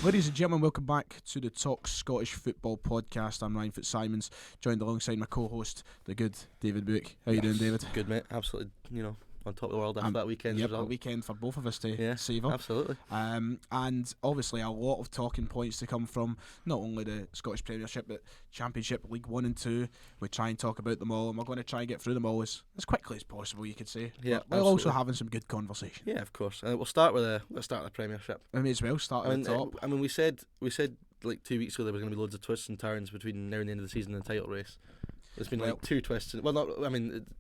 Ladies and gentlemen, welcome back to the Talk Scottish Football podcast. I'm Ryan Fitzsimons, joined alongside my co-host, the good David Buick. How you doing, David? Good, mate. Absolutely, on top of the world after that weekend. Yep, a weekend for both of us to savour. Absolutely. And obviously a lot of talking points to come from not only the Scottish Premiership but Championship, League 1 and 2. We try and talk about them all, and we're going to try and get through them all as quickly as possible, you could say. Yeah, we're also having some good conversation. Yeah, of course. We'll start with the Premiership. I may as well start at the top. We said like 2 weeks ago there was going to be loads of twists and turns between now and the end of the season and the title race. There's been like two twists.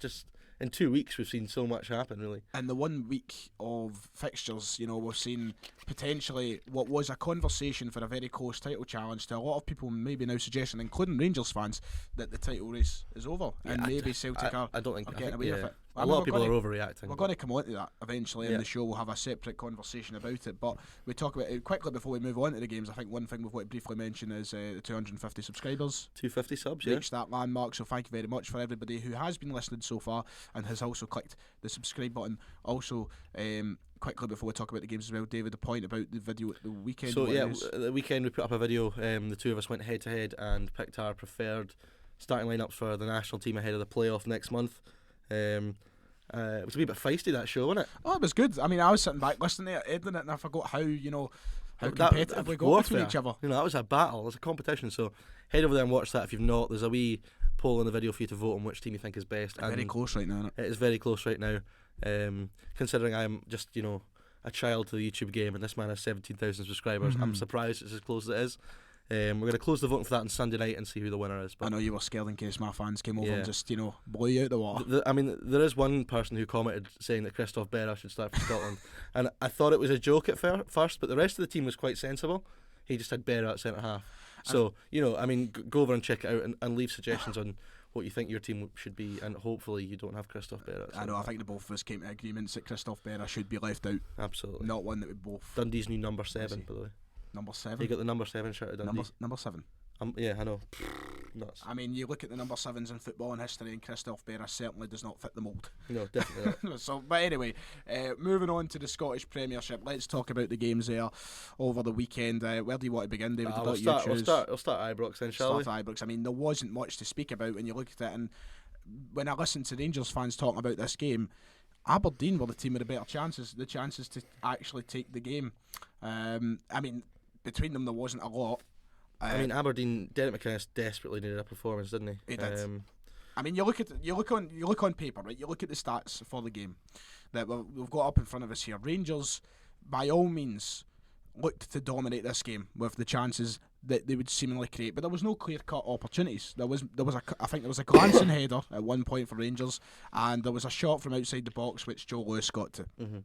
Just in 2 weeks we've seen so much happen, really. And the 1 week of fixtures, we've seen potentially what was a conversation for a very close title challenge to a lot of people maybe now suggesting, including Rangers fans, that the title race is over, and maybe Celtic are getting away with it. A lot of people are overreacting. We're going to come on to that eventually in the show. We'll have a separate conversation about it, but we talk about it quickly before we move on to the games. I think one thing we've got to briefly mention is the 250 subscribers. 250 subs, reached that landmark, so thank you very much for everybody who has been listening so far and has also clicked the subscribe button. Also, quickly before we talk about the games as well, David, the point about the video at the weekend. So the weekend we put up a video. The two of us went head to head and picked our preferred starting lineups for the national team ahead of the playoff next month. It was a wee bit feisty, that show, wasn't it? Oh, it was good. I mean, I was sitting back listening to it, editing it, and I forgot how competitive we got between each other. That was a battle. It was a competition. So head over there and watch that if you've not. There's a wee poll in the video for you to vote on which team you think is best. It's very close right now, isn't it? It is very close right now. Considering I'm just, a child to the YouTube game, and this man has 17,000 subscribers, I'm surprised it's as close as it is. We're going to close the voting for that on Sunday night and see who the winner is. But I know you were scared in case my fans came over and just, blow you out the water. There is one person who commented saying that Christoph Berra should start for Scotland, and I thought it was a joke at first, but the rest of the team was quite sensible. He just had Berra at centre half. So, go over and check it out and leave suggestions on what you think your team should be, and hopefully you don't have Christoph Berra. I know, I think the both of us came to agreements that Christoph Berra should be left out. Absolutely. Not one that we both... Dundee's new number 7, by the way. Number 7? He got the number 7 shirt at Dundee. Number 7? Yeah, I know. Nuts. I mean, you look at the number 7s in football in history, and Christoph Berra certainly does not fit the mould. No, definitely not. But anyway, moving on to the Scottish Premiership, let's talk about the games there over the weekend. Where do you want to begin, David? We'll start Ibrox then, shall we? Ibrox. I mean, there wasn't much to speak about when you look at it, and when I listen to Rangers fans talking about this game, Aberdeen were the team with the better chances, the chances to actually take the game. Between them there wasn't a lot. Aberdeen, Derek McInnes desperately needed a performance, didn't he? He did. You look on paper, right? You look at the stats for the game that we've got up in front of us here. Rangers, by all means, looked to dominate this game with the chances that they would seemingly create, but there was no clear-cut opportunities. There was a glancing header at one point for Rangers, and there was a shot from outside the box which Joe Lewis got to. Mm-hmm.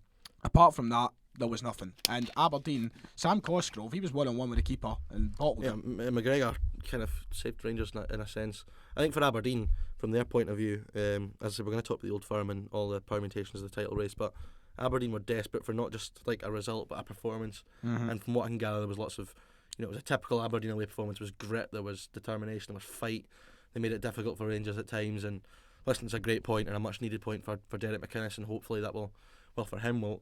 Apart from that, there was nothing. And Aberdeen, Sam Cosgrove, he was 1-on-1 with the keeper and bottled him. McGregor kind of saved Rangers in a sense. I think for Aberdeen, from their point of view, as I said, we're going to talk about the Old Firm and all the permutations of the title race, but Aberdeen were desperate for not just like a result but a performance. Mm-hmm. And from what I can gather, there was lots of, it was a typical Aberdeen away performance. There was grit, there was determination, there was fight. They made it difficult for Rangers at times, and listen, it's a great point and a much needed point for Derek McInnes, and hopefully that will, for him, will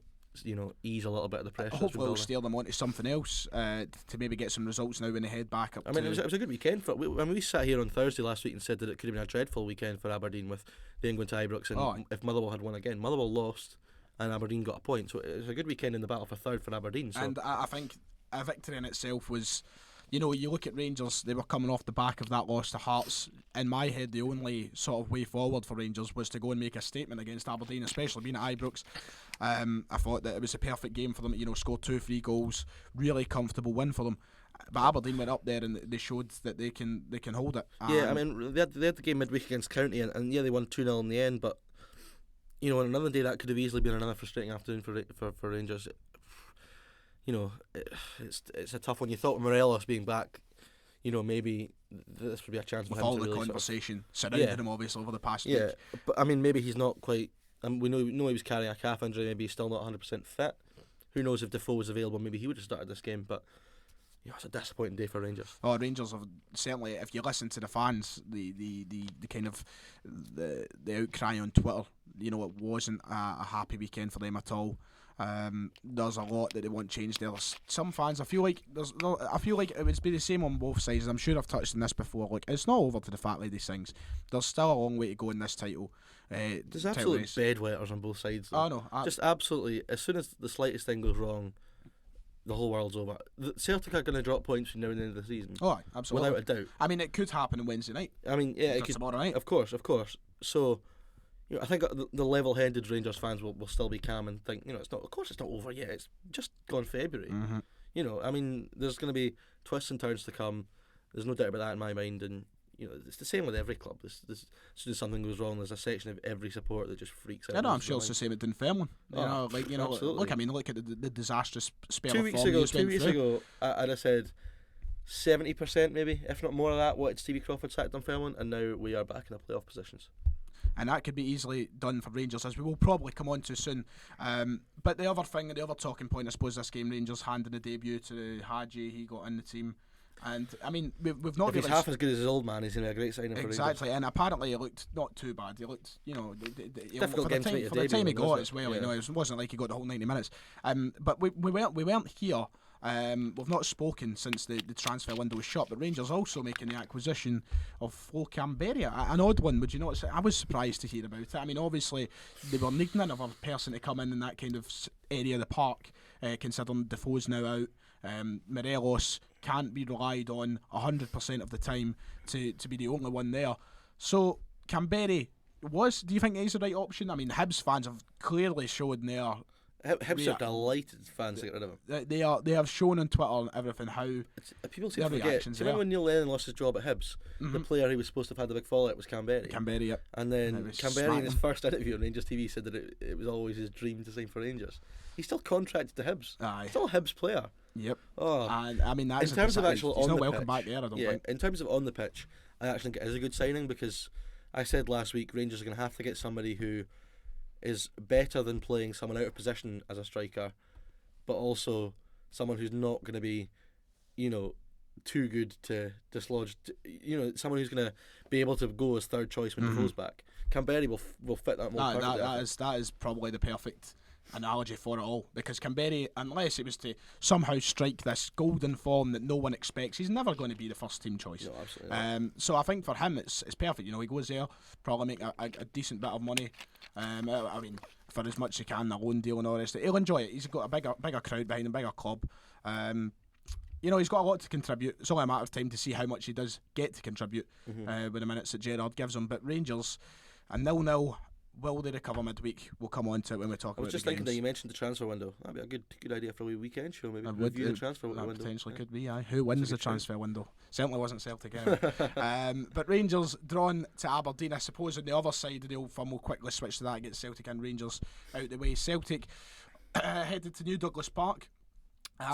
ease a little bit of the pressure. Hopefully it'll steer them onto something else to maybe get some results now when they head back up. It was a good weekend. We sat here on Thursday last week and said that it could have been a dreadful weekend for Aberdeen with the England to Ibrox, and if Motherwell had won again. Motherwell lost and Aberdeen got a point, so it was a good weekend in the battle for third for Aberdeen. So. And I think a victory in itself was... you look at Rangers, they were coming off the back of that loss to Hearts. In my head, the only sort of way forward for Rangers was to go and make a statement against Aberdeen, especially being at Ibrox. I thought that it was a perfect game for them, score 2 free goals, really comfortable win for them. But Aberdeen went up there and they showed that they can hold it. Yeah, they had the game midweek against County, and they won 2-0 in the end, but on another day that could have easily been another frustrating afternoon for Rangers. It's a tough one. You thought with Morelos being back, maybe this would be a chance for with him all to the really surrounding him obviously over the past week. Yeah, but maybe he's not quite. We know he was carrying a calf injury. Maybe he's still not 100% fit. Who knows if Defoe was available? Maybe he would have started this game. But it's a disappointing day for Rangers. Oh, Rangers have certainly. If you listen to the fans, the kind of the outcry on Twitter, it wasn't a happy weekend for them at all. There's a lot that they want changed there. Some fans, I feel like it would be the same on both sides. I'm sure I've touched on this before. Like, it's not over to the Fat Lady Sings. There's still a long way to go in this title. There's absolute bedwetters on both sides. Though. Oh no, just absolutely. As soon as the slightest thing goes wrong, the whole world's over. Celtic are going to drop points between now and the end of the season. Oh, absolutely, without a doubt. I mean, it could happen on Wednesday night. I mean, yeah, it could. Tomorrow night. Of course. So, I think the level-headed Rangers fans will still be calm and think, it's not. Of course, it's not over yet. It's just gone February. Mm-hmm. I mean, there's going to be twists and turns to come. There's no doubt about that in my mind, and it's the same with every club. As soon as something goes wrong, there's a section of every supporter that just freaks out. I know, I'm sure it's the same at Dunfermline. Absolutely. Look at the disastrous spell 2 of weeks form ago. you 2 weeks ago, I'd have said 70%, maybe, if not more of that, wanted Stevie Crawford sacked Dunfermline, and now we are back in the playoff positions. And that could be easily done for Rangers, as we will probably come on to soon. But the other talking point, I suppose, this game, Rangers handing the debut to Hadji. He got in the team. And, I mean, we've not if really... he's half as good as his old man, he's going to be a great signing for Rangers. Exactly, and apparently he looked not too bad. He looked, difficult game to make for the time he got as well. It wasn't like he got the whole 90 minutes. But we weren't here. We've not spoken since the transfer window was shut, but Rangers also making the acquisition of Flo Camberia, an odd one, would you not say? I was surprised to hear about it. I mean, obviously they were needing another person to come in that kind of area of the park, considering Defoe's now out. Morelos can't be relied on 100% of the time to be the only one there. So Camberia do you think he's the right option? I mean, Hibs fans have clearly shown their... Hibs are delighted fans to get rid of him. They have shown on Twitter and everything how people seem to forget. Do you remember when Neil Lennon lost his job at Hibs? The player he was supposed to have had the big fallout was Camberia. Yep. And then Camberia in his first interview on Rangers TV said that it was always his dream to sign for Rangers. He's still contracted to Hibs. Aye. Still a Hibs player. Yep. Oh. And I mean, that's in terms of actual he's on not the welcome pitch, back there, I don't think. In terms of on the pitch, I actually think it is a good signing because I said last week Rangers are going to have to get somebody who is better than playing someone out of position as a striker, but also someone who's not going to be, too good to dislodge. Someone who's going to be able to go as third choice when he goes back. Camberia will fit that mold perfectly. That is probably the perfect analogy for it all, because Camberia, unless it was to somehow strike this golden form that no one expects, he's never going to be the first team choice. No, absolutely. So I think for him it's perfect. He goes there, probably make a decent bit of money. I mean, for as much as he can, a loan deal and all the rest. He'll enjoy it. He's got a bigger crowd behind him, bigger club. He's got a lot to contribute. It's only a matter of time to see how much he does get to contribute with the minutes that Gerrard gives him. But Rangers, a 0-0. Will they recover midweek? We'll come on to it when we talk about the games. I was just thinking that you mentioned the transfer window. That'd be a good idea for a wee weekend show, maybe. Review the transfer window. Potentially could be, aye. Who wins the transfer window? Certainly wasn't Celtic anyway. But Rangers drawn to Aberdeen. I suppose on the other side of the old firm, we'll quickly switch to that, get Celtic and Rangers out the way. Celtic headed to New Douglas Park.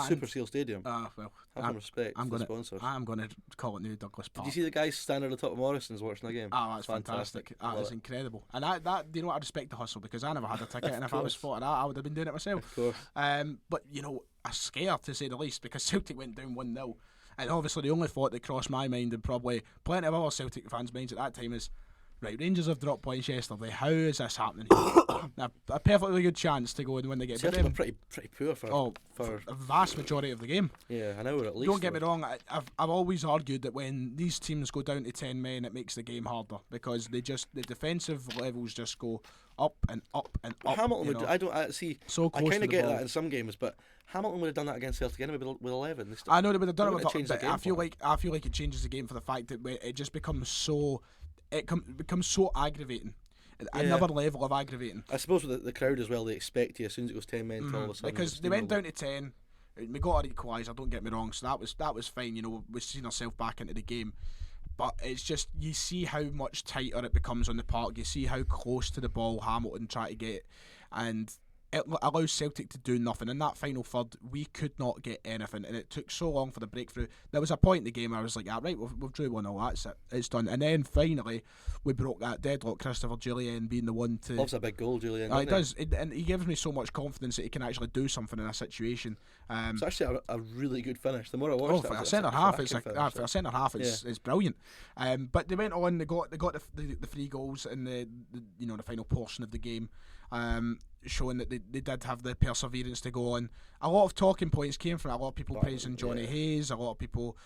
Super Seal Stadium. Well, have some respect for the sponsors. I'm going to call it New Douglas Park. Did you see the guys standing at the top of Morrison's watching the game? Oh, that's fantastic. That is incredible. And that I respect the hustle, because I never had a ticket, and if I was spotted I would have been doing it myself. Of course. But I'm scared, to say the least, because Celtic went down 1-0, and obviously the only thought that crossed my mind, and probably plenty of other Celtic fans' minds at that time, is, right, Rangers have dropped points yesterday. How is this happening here? A perfectly good chance to go and win the game. Celtic were pretty poor for a vast majority of the game. Yeah, an hour at least. Don't get me wrong. I've always argued that when these teams go down to 10 men, it makes the game harder, because the defensive levels just go up and up and up. Hamilton would. I see. So close I kind of get ball. That in some games, but Hamilton would have done that against Celtic anyway with 11. I know they would have done it with, but I feel like it changes the game for the fact that it just becomes so. It becomes so aggravating. Another level of aggravating. I suppose with the crowd as well, they expect you as soon as it goes 10 men to all of a sudden. Because they went down to 10. We got an equaliser, don't get me wrong, so that was fine. We've seen ourselves back into the game. But it's just, you see how much tighter it becomes on the park. You see how close to the ball Hamilton try to get, and it allows Celtic to do nothing. In that final third, we could not get anything, and it took so long for the breakthrough. There was a point in the game where I was like, right, we've drew 1-0, that's it, it's done. And then finally, we broke that deadlock. Christopher Jullien being the one to... Loves a big goal, Jullien. He does, and he gives me so much confidence that he can actually do something in a situation. It's actually a really good finish. The more I watched for a centre half, it's brilliant. But they went on. They got the 3 goals in the final portion of the game. showing that they did have the perseverance to go on. A lot of talking points came from it. A lot of people praising Johnny Hayes, a lot of people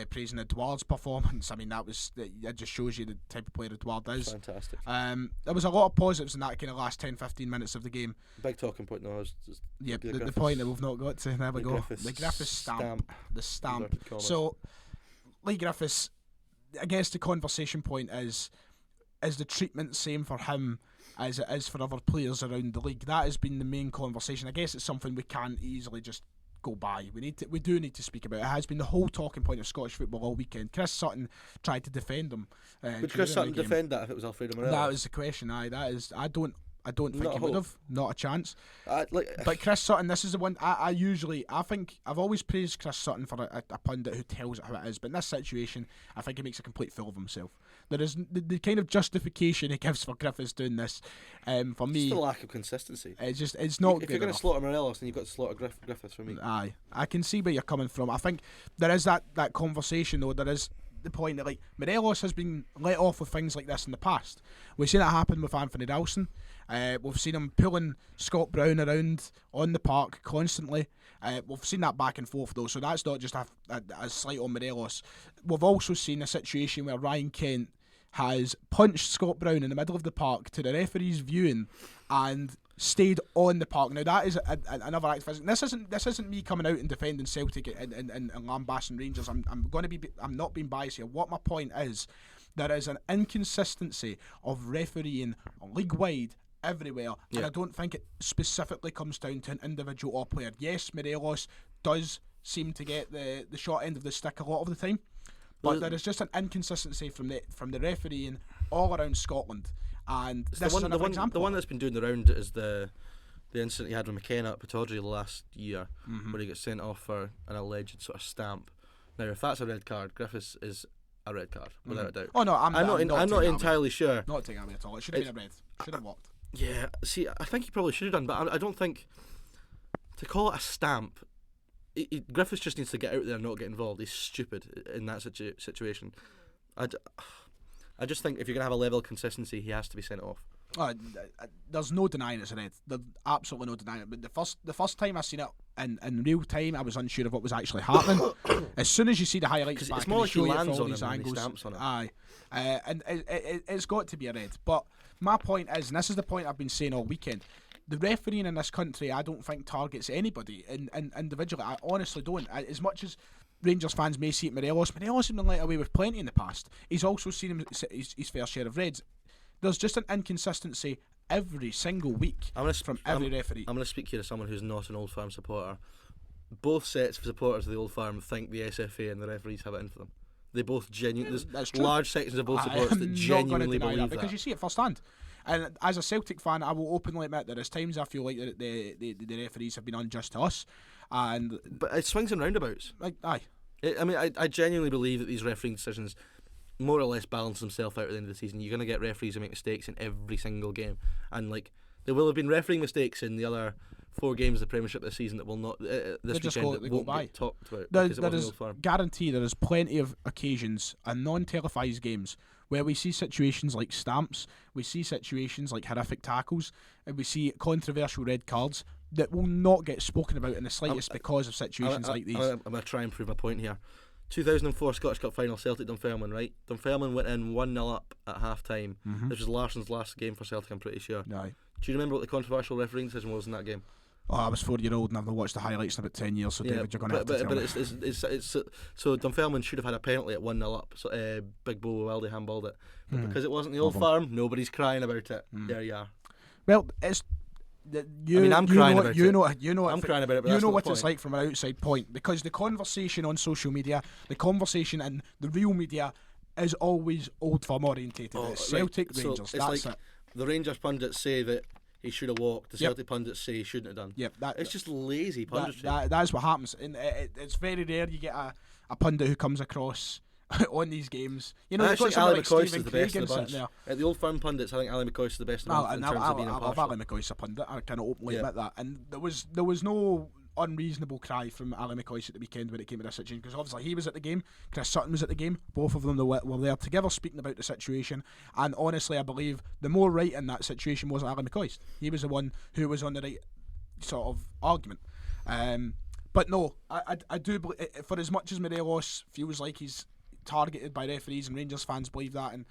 praising Edouard's performance. I mean, that just shows you the type of player Edouard is. Fantastic. There was a lot of positives in that kind of last 10-15 minutes of the game. Big talking point now is just the point that we've not got to. There we go. The Griffiths stamp. The stamp. So, Lee Griffiths, I guess the conversation point is the treatment same for him as it is for other players around the league? That has been the main conversation. I guess it's something we can't easily just go by. We do need to speak about. It has been the whole talking point of Scottish football all weekend. Chris Sutton tried to defend him. Would Chris Sutton defend that if it was Alfredo Morelos? That was the question. That is. I don't think he would have. Not a chance. But Chris Sutton, this is the one I think I've always praised Chris Sutton for a pundit who tells it how it is, but in this situation I think he makes a complete fool of himself. There is the kind of justification he gives for Griffiths doing this. For me, it's the lack of consistency. It's not. If you're going to slaughter Morelos, then you've got to slaughter Griffiths for me. Aye, I can see where you're coming from. I think there is that conversation though. There is the point that like Morelos has been let off with things like this in the past. We've seen it happen with Anthony Dowson. We've seen him pulling Scott Brown around on the park constantly. We've seen that back and forth though, so that's not just a slight on Morelos. We've also seen a situation where Ryan Kent has punched Scott Brown in the middle of the park to the referee's viewing and stayed on the park. Now that is another act of physics. This isn't me coming out and defending Celtic and lambasting Rangers. I'm not being biased here. What my point is, there is an inconsistency of refereeing league wide everywhere, and I don't think it specifically comes down to an individual or player. Yes, Morelos does seem to get the short end of the stick a lot of the time, but there is just an inconsistency from the refereeing all around Scotland, and this is another example. The one that's been doing the round is the incident he had with McKenna at Pittodrie last year, where he got sent off for an alleged sort of stamp. Now, if that's a red card, Griffiths is a red card without a doubt. Oh no, I'm not entirely sure. Not taking it at all. It should have been a red. Should have walked. Yeah, see, I think he probably should have done, but I don't think to call it a stamp. Griffiths just needs to get out there and not get involved. He's stupid in that situation. I just think if you're going to have a level of consistency, he has to be sent off. There's no denying it's a red. There's absolutely no denying it. But the first time I seen it in real time, I was unsure of what was actually happening. As soon as you see the highlights back, it's more like he lands on these him angles, and he stamps on it. Aye, and it's got to be a red. But my point is, and this is the point I've been saying all weekend, the refereeing in this country, I don't think targets anybody individually. I honestly don't. As much as Rangers fans may see it, Morelos has been let away with plenty in the past. He's also seen his fair share of reds. There's just an inconsistency every single week from every referee. I'm going to speak here as someone who's not an Old Firm supporter. Both sets of supporters of the Old Firm think the SFA and the referees have it in for them. They both genuinely. There's large sections of both supporters that genuinely believe that. Because you see it firsthand. And as a Celtic fan, I will openly admit there is times I feel like the referees have been unjust to us. But it swings and roundabouts. Aye. I genuinely believe that these refereeing decisions more or less balance themselves out at the end of the season. You're going to get referees who make mistakes in every single game. And there will have been refereeing mistakes in the other 4 games of the Premiership this season that will not this weekend that won't get talked about because it wasn't Old Firm. Guarantee there is plenty of occasions in non-televised games where we see situations like stamps, we see situations like horrific tackles, and we see controversial red cards that will not get spoken about in the slightest because of situations like these. I'm going to try and prove my point here. 2004 Scottish Cup final, Celtic Dunfermline, right? Dunfermline went in 1-0 up at half time. This was Larsson's last game for Celtic, I'm pretty sure. Aye. Do you remember what the controversial refereeing decision was in that game? Oh, I was 4-year-old and I've not watched the highlights in about 10 years, so David, you're going to have to tell me. It's so Dunfermline should have had a penalty at 1-0 up. So Big Bo Wilde handballed it. But because it wasn't the Old Firm, nobody's crying about it. There you are. Well, it's... I'm crying about it. You know I'm crying about it, but you know what it's like from an outside point, because the conversation on social media, the conversation in the real media is always Old Firm orientated. It's Celtic, right. Rangers. So that's like it. The Rangers pundits say that he should have walked. The Celtic pundits say he shouldn't have done. Yep, it's just lazy punditry. That's what happens, and it's very rare you get a pundit who comes across on these games. You know, actually, Ali McCoist is the best of the bunch. There. At the Old Firm pundits, I think Ali McCoist is the best of the bunch in terms of being impartial. Ali McCoist a pundit. I can openly admit that. And there was no unreasonable cry from Ali McCoist at the weekend when it came to this situation, because obviously he was at the game, Chris Sutton was at the game, both of them were there together speaking about the situation, and honestly I believe the more right in that situation was Ali McCoist. He was the one who was on the right sort of argument. But no, I do believe, for as much as Morelos feels like he's targeted by referees and Rangers fans believe that, and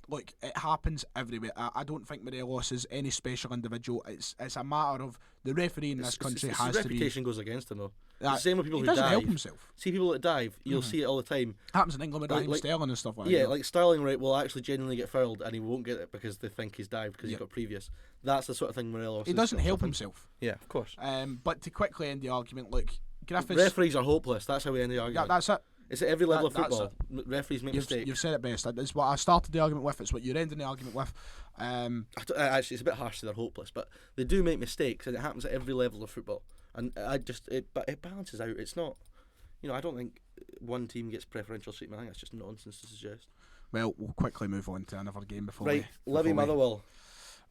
look, it happens everywhere. I don't think Morelos is any special individual. It's a matter of the referee in this country has to be. His reputation goes against him though. The same with people he who doesn't dive. help himself. See people that dive, you'll see it all the time. Happens in England with Raheem Sterling and stuff like that. Yeah, like Sterling, right, will actually genuinely get fouled and he won't get it because they think he's dived because he's got previous. That's the sort of thing Morelos. He doesn't help himself. Yeah, of course. But to quickly end the argument, look, Griffiths. Referees are hopeless. That's how we end the argument. Yeah, that's it. It's at every level of football. Referees make mistakes. You've said it best. It's what I started the argument with. It's what you're ending the argument with. Actually, it's a bit harsh to they're hopeless, but they do make mistakes, and it happens at every level of football. And it balances out. It's not, I don't think one team gets preferential treatment. I think that's just nonsense to suggest. Well, we'll quickly move on to another game before Livy Motherwell.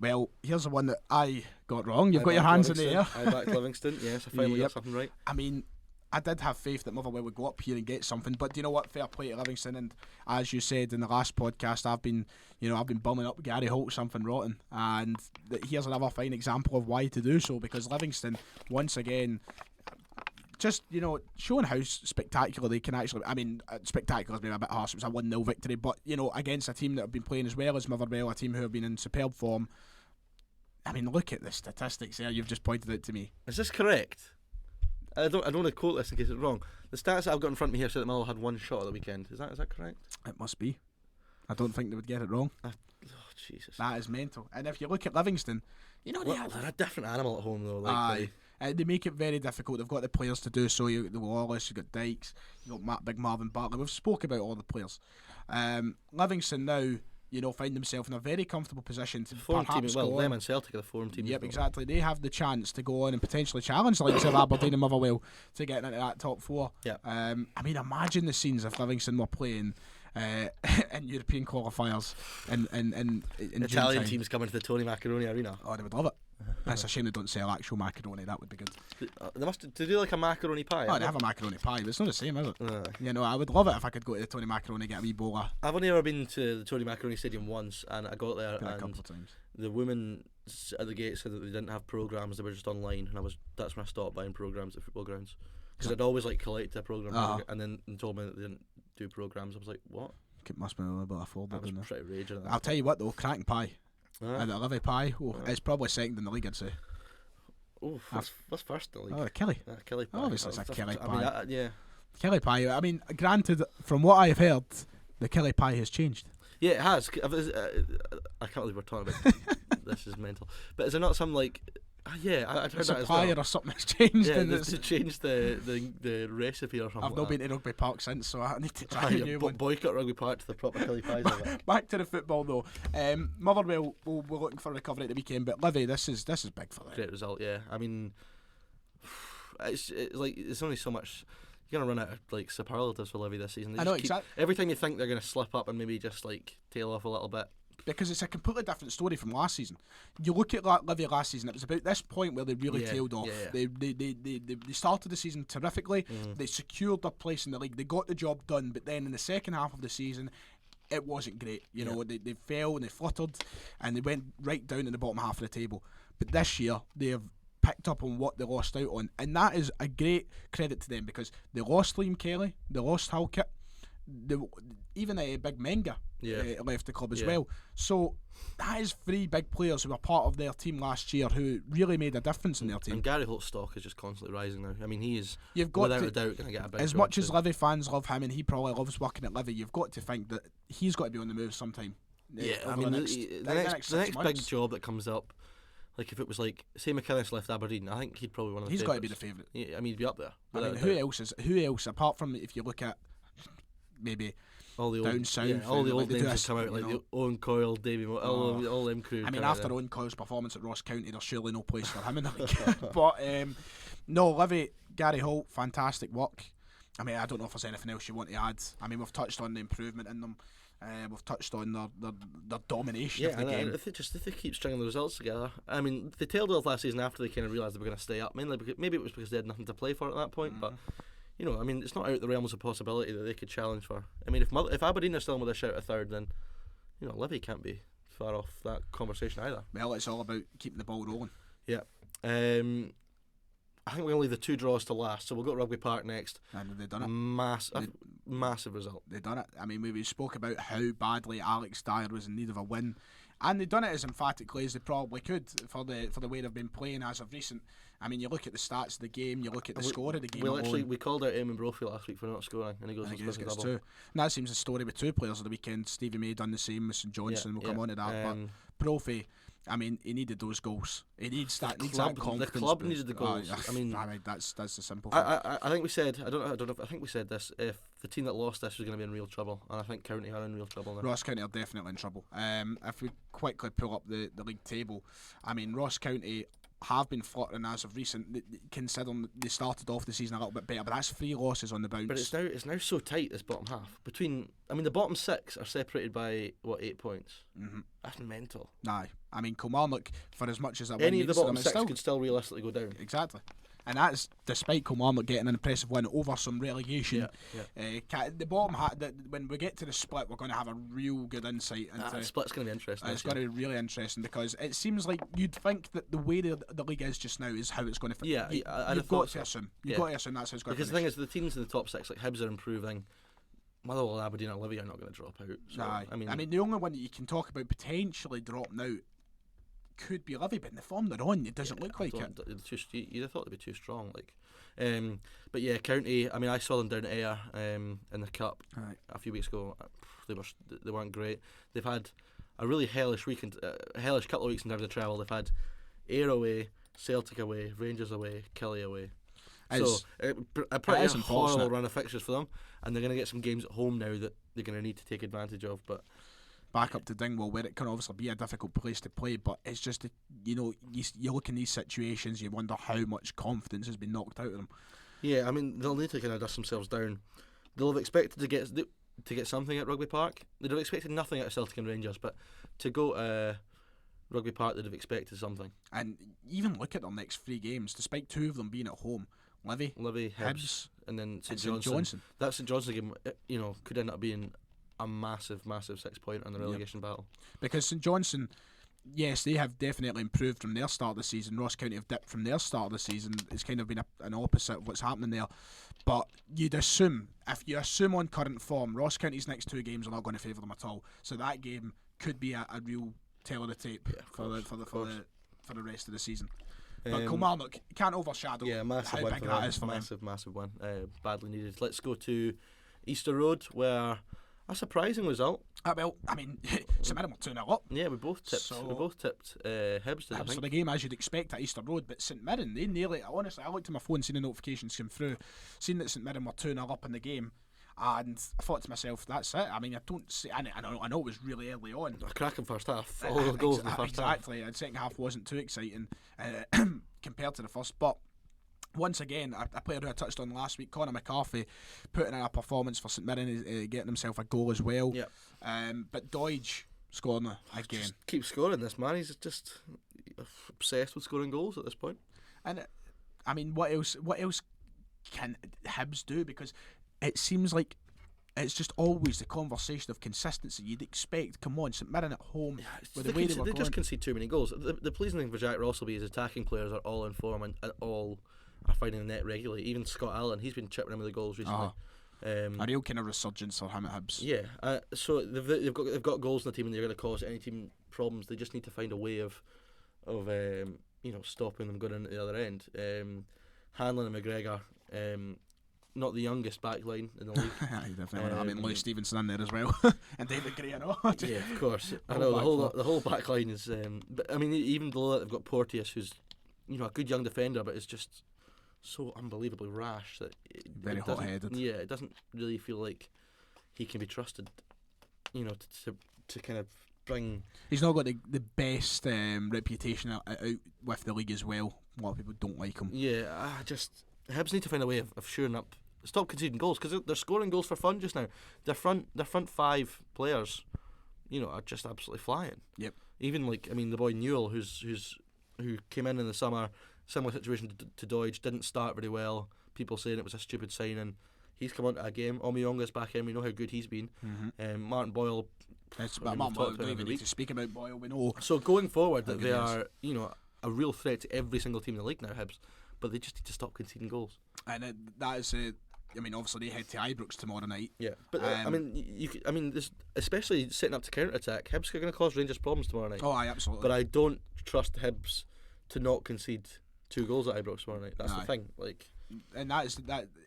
Well, here's the one that I got wrong. You've got your hands in the air. I backed Livingston. Yes, I finally got something right. I mean, I did have faith that Motherwell would go up here and get something, but do you know what? Fair play to Livingston, and as you said in the last podcast, I've been bumming up Gary Holt something rotten, and here's another fine example of why to do so, because Livingston once again just showing how spectacular they can actually. I mean, spectacular is maybe a bit harsh. It was a 1-0 victory, but against a team that have been playing as well as Motherwell, a team who have been in superb form. I mean, look at the statistics there you've just pointed out to me. Is this correct? I don't want to quote this in case it's wrong. The stats that I've got in front of me here say that Motherwell had one shot at the weekend. Is that correct? It must be. I don't think they would get it wrong. Jesus. That is mental. And if you look at Livingston, they're a different animal at home though. They make it very difficult. They've got the players to do so. You've got the Wallace, you've got Dykes, you've got Big Marvin Bartley. We've spoke about all the players. Livingston now, find themselves in a very comfortable position to perhaps go on. Them and Celtic are the form team. Yep, exactly. They have the chance to go on and potentially challenge the likes of Aberdeen and Motherwell to get into that top four. Yeah. I mean, imagine the scenes if Livingston were playing in European qualifiers in Italian teams coming to the Tony Macaroni Arena. Oh, they would love it. It's a shame they don't sell actual macaroni. That would be good. They must do like a macaroni pie. Oh, they have a macaroni pie, but it's not the same, is it? I would love it if I could go to the Tony Macaroni and get a wee bowl. I've only ever been to the Tony Macaroni Stadium once, and I got there a and couple of times. The woman at the gate said that they didn't have programmes; they were just online, and that's when I stopped buying programmes at football grounds, because I'd always collected a programme, and then told me that they didn't do programmes. I was like, what? It must be a little bit affordable. That was pretty raging. I'll tell you what though, cracking pie. And a Livy pie, it's probably second in the league, I'd say. Oh, what's first in the league? Oh, Kelly. Kelly pie. Obviously, it's a Kelly pie. Yeah. Kelly pie. I mean, granted, from what I've heard, the Kelly pie has changed. Yeah, it has. I can't believe we're talking about this. Is mental. But is there not some I'd heard that as well. Or something has changed. Yeah, to change the recipe or something. I've not been to Rugby Park since, so I need to try a new one. Boycott Rugby Park to the proper Kelly pies. Back to the football though. Motherwell we're looking for recovery at the weekend, but Livy, this is big for them. Great result, yeah. I mean, it's only so much. You're gonna run out of superlatives for Livy this season. I know exactly. Every time you think they're gonna slip up and maybe just tail off a little bit. Because it's a completely different story from last season. You look at Livy last season; it was about this point where they really tailed off. Yeah. They started the season terrifically. They secured their place in the league. They got the job done, but then in the second half of the season, it wasn't great. They fell and they fluttered, and they went right down in the bottom half of the table. But this year, they have picked up on what they lost out on, and that is a great credit to them, because they lost Liam Kelly, they lost Halkett, even Big Menga left the club as well. So that is 3 big players who were part of their team last year who really made a difference in their team. And Gary Holt's stock is just constantly rising now. I mean, he is without a doubt going to get a big as job much too. as Livy fans love him, and he probably loves working at Livy, you've got to think that he's got to be on the move sometime. Yeah, I mean, the next big job that comes up, if it was say McInnes left Aberdeen, I think he'd probably one of the He's favourites. got to be the favourite. Yeah, I mean, he'd be up there. I mean, who else apart from, if you look at maybe all the down south, all the old names that come out, the Owen Coyle, Davy Moore, all them crew. I mean, after Owen Coyle's performance at Ross County, there's surely no place for him in the league. But no, Livy, Gary Holt, fantastic work. I mean, I don't know if there's anything else you want to add. I mean, we've touched on the improvement in them. We've touched on their domination of the game. And if they keep stringing the results together, I mean, they tailed off last season after they kind of realised they were going to stay up. Mainly, maybe it was because they had nothing to play for at that point. But I mean, it's not out the realms of possibility that they could challenge for. I mean, if Aberdeen are still with a shout at third, then Livy can't be far off that conversation either. Well, it's all about keeping the ball rolling. Yeah. I think we're going to leave the 2 draws to last, so we'll go to Rugby Park next. And they've done it. Massive result. They've done it. I mean, we spoke about how badly Alex Dyer was in need of a win, and they've done it as emphatically as they probably could for the way they've been playing as of recent. I mean, you look at the stats of the game, you look at the score of the game. We called out Eamon Brophy last week for not scoring, and he goes and scores a double. 2. And that seems a story with 2 players of the weekend. Stevie May done the same with St Johnstone. We'll come on to that. But Brophy, I mean, he needed those goals. He needs that. Needs that confidence. The club needed the goals. I mean, that's the simple thing. I think we said. I don't know. I think we said this. If the team that lost this was going to be in real trouble, and I think County are in real trouble now. Ross County are definitely in trouble. If we quickly pull up the league table, I mean, Ross County have been fluttering as of recent, considering they started off the season a little bit better, but that's 3 losses on the bounce. But it's now so tight, this bottom half. The bottom 6 are separated by 8 points. That's mental. Aye. I mean, Kilmarnock, for as much as that any of the bottom 6 could still realistically go down. Exactly. And that's despite Kilmarnock getting an impressive win over some relegation. The bottom half, when we get to the split, we're going to have a real good insight into the split's going to be interesting. It's going to be really interesting because it seems like you'd think that the way the league is just now is how it's going to finish. You've got to assume that's how it's going to finish. Because the thing is, the teams in the top 6, like Hibs, are improving. Motherwell, Aberdeen, or Livy are not going to drop out. So, I mean, the only one that you can talk about potentially dropping out could be Livy, but in the form they're on, it doesn't look like it. You'd have thought they'd be too strong, but yeah, County. I mean, I saw them down at Ayr in the cup a few weeks ago. They weren't great. They've had a really hellish hellish couple of weeks in terms of travel. They've had Ayr away, Celtic away, Rangers away, Killie away. So a pretty horrible run of fixtures for them, and they're going to get some games at home now that they're going to need to take advantage of. But back up to Dingwall, where it can obviously be a difficult place to play, but it's just, you look in these situations, you wonder how much confidence has been knocked out of them. Yeah, I mean, they'll need to kind of dust themselves down. They'll have expected to get something at Rugby Park. They'd have expected nothing out of Celtic and Rangers, but to go to Rugby Park, they'd have expected something. And even look at their next 3 games, despite 2 of them being at home. Livy, Hibs, and then St Johnstone. That St Johnstone game, could end up being a massive 6-pointer in the relegation battle. Because St Johnstone, yes, they have definitely improved from their start of the season. Ross County have dipped from their start of the season. It's kind of been an opposite of what's happening there. But if you assume on current form, Ross County's next 2 games are not going to favour them at all. So that game could be a real tale of the tape for the rest of the season. But Kilmarnock can't overshadow how big that is for them. Massive one. Badly needed. Let's go to Easter Road, where a surprising result. Well, I mean, St Mirren were 2-0 up. Yeah, we both tipped Hibs. Hibs for the game, as you'd expect at Easter Road, but St Mirren, they nearly. Honestly, I looked at my phone, seen the notifications come through, seen that St Mirren were 2-0 up in the game, and I thought to myself, that's it. I mean, I know it was really early on. A cracking first half. All the goals in the first half. Exactly. The second half wasn't too exciting compared to the first, but once again, a player who I touched on last week, Conor McCarthy, putting in a performance for St Mirren, getting himself a goal as well. Yep. But Doidge scoring again. Just keep scoring, this man. He's just obsessed with scoring goals at this point. And I mean, what else can Hibs do? Because it seems like it's just always the conversation of consistency. You'd expect, come on, St Mirren at home. They just concede too many goals. The pleasing thing for Jack Rosselby is attacking players are all in form and all are finding the net regularly. Even Scott Allen, he's been chipping in with the goals recently. A real kind of resurgence for him at Hibs. Yeah, so they've got goals in the team, and they're going to cause any team problems. They just need to find a way of stopping them going into the other end. Hanlon and McGregor. Not the youngest back line in the league. Definitely. I mean, Louis Stevenson in there as well, and David Gray. Yeah, of course. I know the whole back line is. But I mean, even below that, they've got Porteous, who's a good young defender, but is just so unbelievably rash that very hot-headed. Yeah, it doesn't really feel like he can be trusted. To kind of bring. He's not got the best reputation out with the league as well. A lot of people don't like him. Yeah, Hibs need to find a way of shoring up stop conceding goals, because they're scoring goals for fun just now. Their front 5 players, are just absolutely flying. Yep. Even the boy Newell, who came in the summer, similar situation to Doidge, didn't start very well. People saying it was a stupid signing. He's come onto a game. Omiyonga's back in. We know how good he's been. Martin Boyle. Martin Boyle, don't even need to speak about Boyle. We know. So going forward, that they are, a real threat to every single team in the league now, Hibs. But they just need to stop conceding goals. And that is, obviously they head to Ibrox tomorrow night. Yeah, but this, especially setting up to counter attack, Hibs are going to cause Rangers problems tomorrow night. Oh, aye, absolutely. But I don't trust Hibs to not concede 2 goals at Ibrox tomorrow night. That's the thing. And that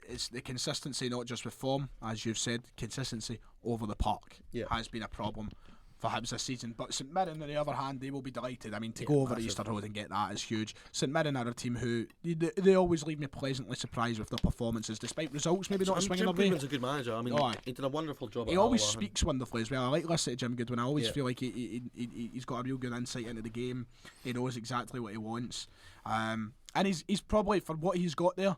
is the consistency, not just with form, as you've said. Consistency over the park has been a problem for Hibs this season. But St Mirren, on the other hand, they will be delighted. To go over Easter Road and get that is huge. St Mirren are a team who they always leave me pleasantly surprised with their performances, despite results maybe not swinging their way. Jim Goodwin's a good manager. He did a wonderful job. He always speaks wonderfully as well. I like listening to Jim Goodwin. I always feel like he's got a real good insight into the game. He knows exactly what he wants, and he's probably, for what he's got there,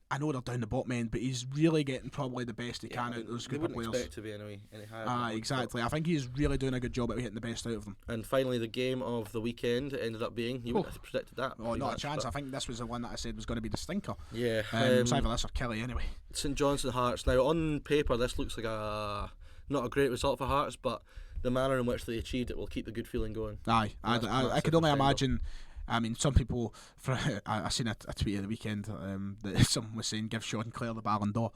I know they're down the bottom end, but he's really getting probably the best he can out of those group of players. Expect to be any higher. Exactly. I think he's really doing a good job at getting the best out of them. And finally, the game of the weekend ended up being, you wouldn't have predicted that. Oh, not a chance. I think this was the one that I said was going to be the stinker. Yeah. It's either this or Kelly anyway. St Johnstone Hearts. Now, on paper, this looks like not a great result for Hearts, but the manner in which they achieved it will keep the good feeling going. Aye. I could only imagine. Some people. I seen a tweet at the weekend that someone was saying, "Give Sean Clare the Ballon d'Or."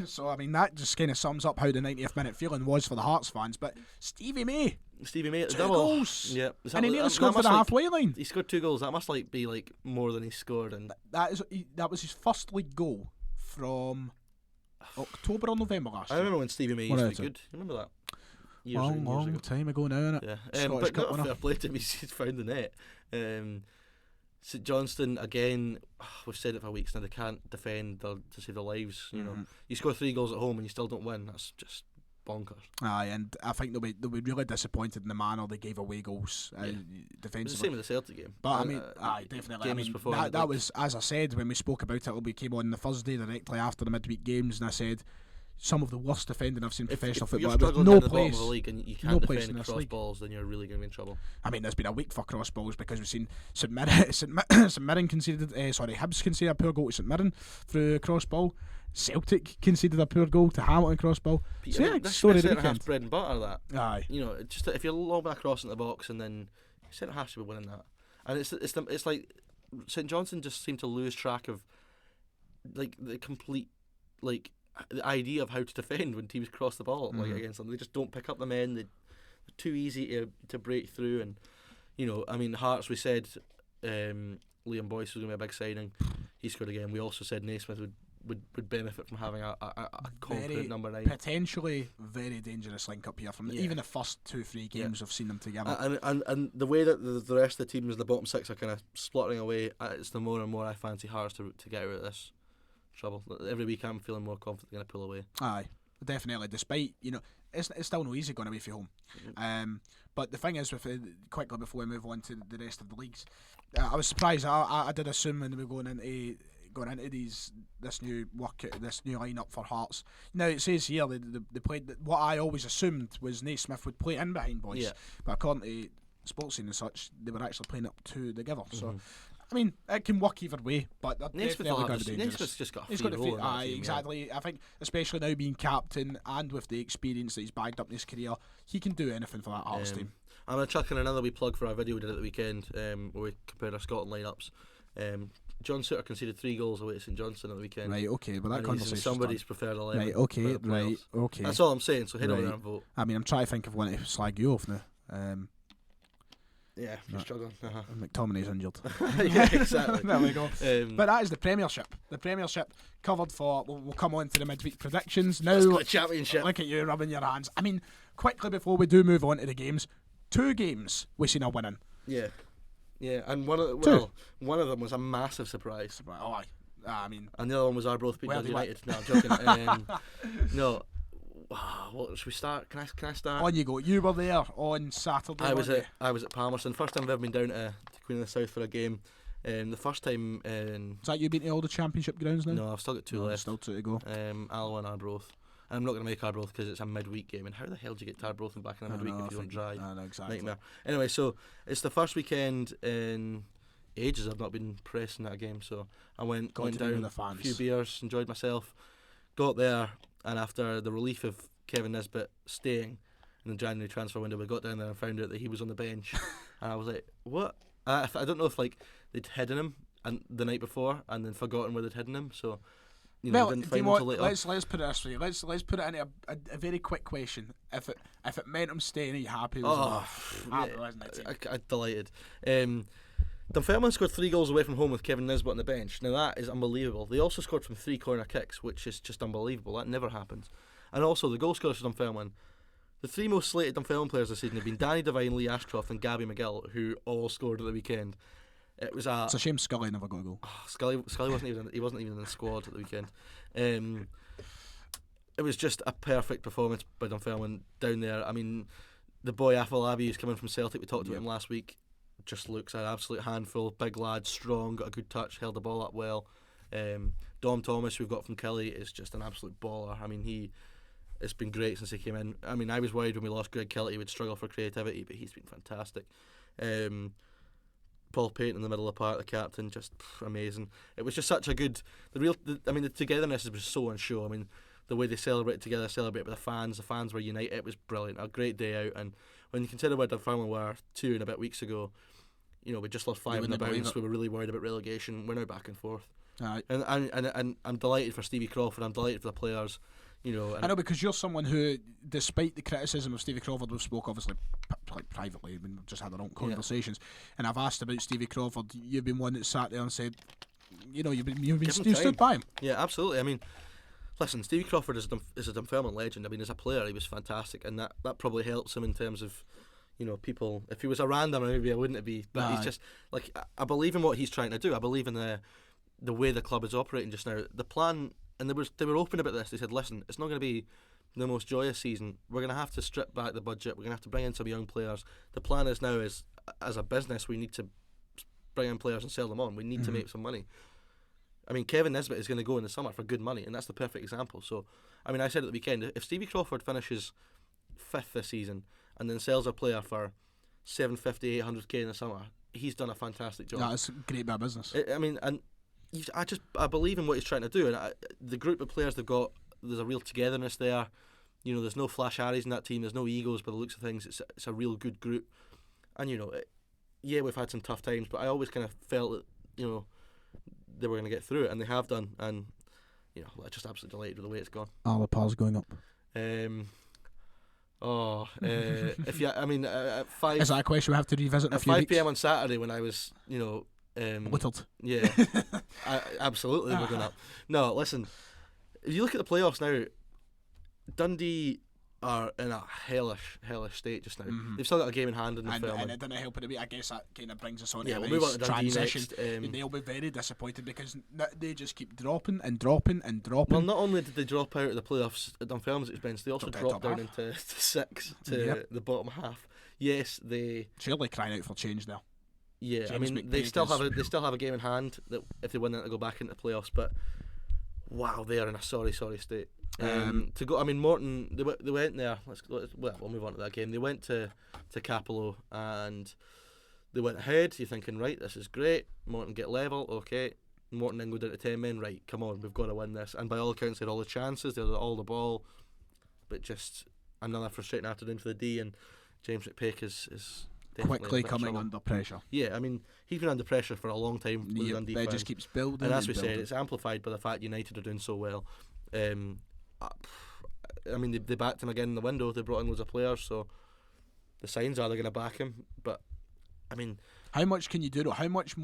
So that just kind of sums up how the 90th minute feeling was for the Hearts fans. But Stevie May at the 2 double. goals. Yeah, and he nearly scored for the halfway line. He scored 2 goals. That must be more than he scored. And that was his first league goal from October or November last year. I remember when Stevie May used to be good. You remember that? Long time ago now, innit? Yeah, but not a fair play to him. He's found the net. St Johnstone, again, we've said it for weeks now, they can't defend to save their lives. You score 3 goals at home and you still don't win. That's just bonkers. Aye, and I think they'll be really disappointed in the manner they gave away goals defensively. It's the same with the Celtic game. But definitely. That was, as I said when we spoke about it, we came on the Thursday directly after the midweek games, and I said some of the worst defending I've seen in professional football. If you're struggling at the bottom of the league and you can't defend cross balls, then you're really going to be in trouble. There's been a week for cross balls because we've seen St Mirren conceded, Hibs conceded a poor goal to St Mirren through a cross ball. Celtic conceded a poor goal to Hamilton cross ball. This centre half's bread and butter. That aye, just if you're lobbing across in the box and then centre half should be winning that. And it's like St Johnstone just seem to lose track of the complete the idea of how to defend when teams cross the ball against them. They just don't pick up the men. They're too easy to break through. And Hearts, we said Liam Boyce was going to be a big signing. He scored again. We also said Naismith would benefit from having a confident number 9. Potentially very dangerous link up here from even the first 2-3 games I've seen them together. And the way that the rest of the teams, the bottom 6, are kind of spluttering away, it's the more and more I fancy Hearts to get out of this trouble. Every week I'm feeling more confident they're going to pull away. Aye, definitely. Despite it's still no easy going away from home. But the thing is, with quickly before we move on to the rest of the leagues, I was surprised. I did assume when we were going into this new lineup for Hearts. Now it says here they played. What I always assumed was Naismith would play in behind Boyce, but according to Sports Scene and such, they were actually playing up 2 together. So. It can work either way, but Naismith's just got a free role. Exactly. I think, especially now being captain and with the experience that he's bagged up in his career, he can do anything for that Hearts team. I'm going to chuck in another wee plug for our video we did at the weekend where we compared our Scotland lineups. John Suter conceded 3 goals away to St Johnstone at the weekend. Right, okay, but that conversation. Somebody's preferred 11. Right, okay. That's all I'm saying, so head over there and vote. I'm trying to think of one to slag you off now. Yeah, you're struggling. McTominay's injured. Yeah, exactly. There we go. But that is the Premiership. The Premiership covered for. We'll come on to the midweek predictions now. The Championship. Look at you rubbing your hands. Quickly before we do move on to the games, 2 games we seen a winning. Yeah, and one of them was a massive surprise. Oh, aye. And the other one was Arbroath beating United. No, I'm joking. No. Well, should we start? Can I start? On you go. You were there on Saturday. I was at Palmerston. First time I've ever been down to Queen of the South for a game. The first time in... Is that you been to all the championship grounds now? No, I've still got two left. Still two to go. Alloa and Arbroath. And I'm not going to make Arbroath because it's a midweek game. And how the hell do you get to Arbroath and back in a midweek if you don't drive? I know, exactly. Nightmare. Anyway, so it's the first weekend in ages I've not been pressing at a game. So I went down, a few beers, enjoyed myself, got there, and after the relief of Kevin Nisbet staying in the January transfer window, we got down there and found out that he was on the bench. And I was like, what? I don't know if like they'd hidden him the night before and then forgotten where they'd hidden him. So, didn't find him until later. Let's put it this way. Let's put it into a very quick question. If it meant him staying, are you happy? Happy, wasn't it? I'm delighted. Dunfermline scored 3 goals away from home with Kevin Nisbet on the bench. Now that is unbelievable. They also scored from 3 corner kicks, which is just unbelievable. That never happens. And also the goal scorers for Dunfermline. The 3 most slated Dunfermline players this season have been Danny Devine, Lee Ashcroft and Gabby McGill, who all scored at the weekend. It's a shame Scully never got a goal. Scully wasn't even in the squad at the weekend. It was just a perfect performance by Dunfermline down there. I mean, the boy Afolabi who's coming from Celtic, we talked about him last week, just looks an absolute handful. Big lad, strong, got a good touch, held the ball up well. Dom Thomas, we've got from Kelly, is just an absolute baller. I mean, it's been great since he came in. I mean, I was worried when we lost Greg Kelly he would struggle for creativity, but he's been fantastic. Paul Payton in the middle of the park, the captain, just amazing. It was just such a good... the togetherness was so on show. I mean, the way they celebrated together, celebrated with the fans were united. It was brilliant, a great day out. And when you consider where Dunfermline were 2 and a bit weeks ago, we just lost 5 in the bounce. We were really worried about relegation. We're now back and forth. And I'm delighted for Stevie Crawford. I'm delighted for the players. I know, because you're someone who, despite the criticism of Stevie Crawford, we've spoke obviously privately, we've just had our own conversations, and I've asked about Stevie Crawford. You've been one that sat there and said, you've stood by him. Yeah, absolutely. I mean, listen, Stevie Crawford is a Dunfermline legend. I mean, as a player, he was fantastic, and that probably helps him in terms of, people. If he was a random, maybe I wouldn't be. But he's just like, I believe in what he's trying to do. I believe in the way the club is operating just now. The plan. And they were open about this. They said, listen, it's not going to be the most joyous season. We're going to have to strip back the budget. We're going to have to bring in some young players. The plan is now is, as a business, we need to bring in players and sell them on. We need to make some money. I mean, Kevin Nisbet is going to go in the summer for good money, and that's the perfect example. So, I mean, I said at the weekend, if Stevie Crawford finishes 5th this season and then sells a player for 750, 800k in the summer, he's done a fantastic job. That's a great bit of business. I mean, and I believe in what he's trying to do, and the group of players they've got, there's a real togetherness there. There's no flash harries in that team. There's no egos by the looks of things. It's a real good group, and we've had some tough times, but I always kind of felt that they were going to get through it, and they have done, and I'm just absolutely delighted with the way it's gone. Alapal's going up. At 5. Is that a question we have to revisit in a few 5 weeks? p.m. on Saturday when I was Littled. Yeah, absolutely we're going up. No, listen, if you look at the playoffs now, Dundee are in a hellish state just now. They've still got a game in hand in the film, and it didn't help it a bit. I guess that kind of brings us on to we'll move on to Dundee transition. next. They'll be very disappointed because they just keep dropping and dropping and dropping. Well, not only did they drop out of the playoffs at Dunfermline's expense, they also dropped down into 6th to the bottom half. Yes, they surely crying out for change there. Yeah, James I mean, McPake they still have a game in hand that if they win that, they go back into the playoffs. But wow, they are in a sorry state. To go, I mean, Morton they went there. We'll move on to that game. They went to Capello and they went ahead. You're thinking, right, this is great. Morton get level, okay. Morton then go down to 10 men. Right, come on, we've got to win this. And by all accounts, they had all the chances. They had all the ball, but just another frustrating afternoon for the D. And James McPake is quickly coming under pressure. Yeah, I mean, he's been under pressure for a long time with the Dundee fans. It just keeps building. And as we said, it's amplified by the fact United are doing so well. I mean, they backed him again in the window. They brought in loads of players, so the signs are they're going to back him. But I mean, how much can you do? How much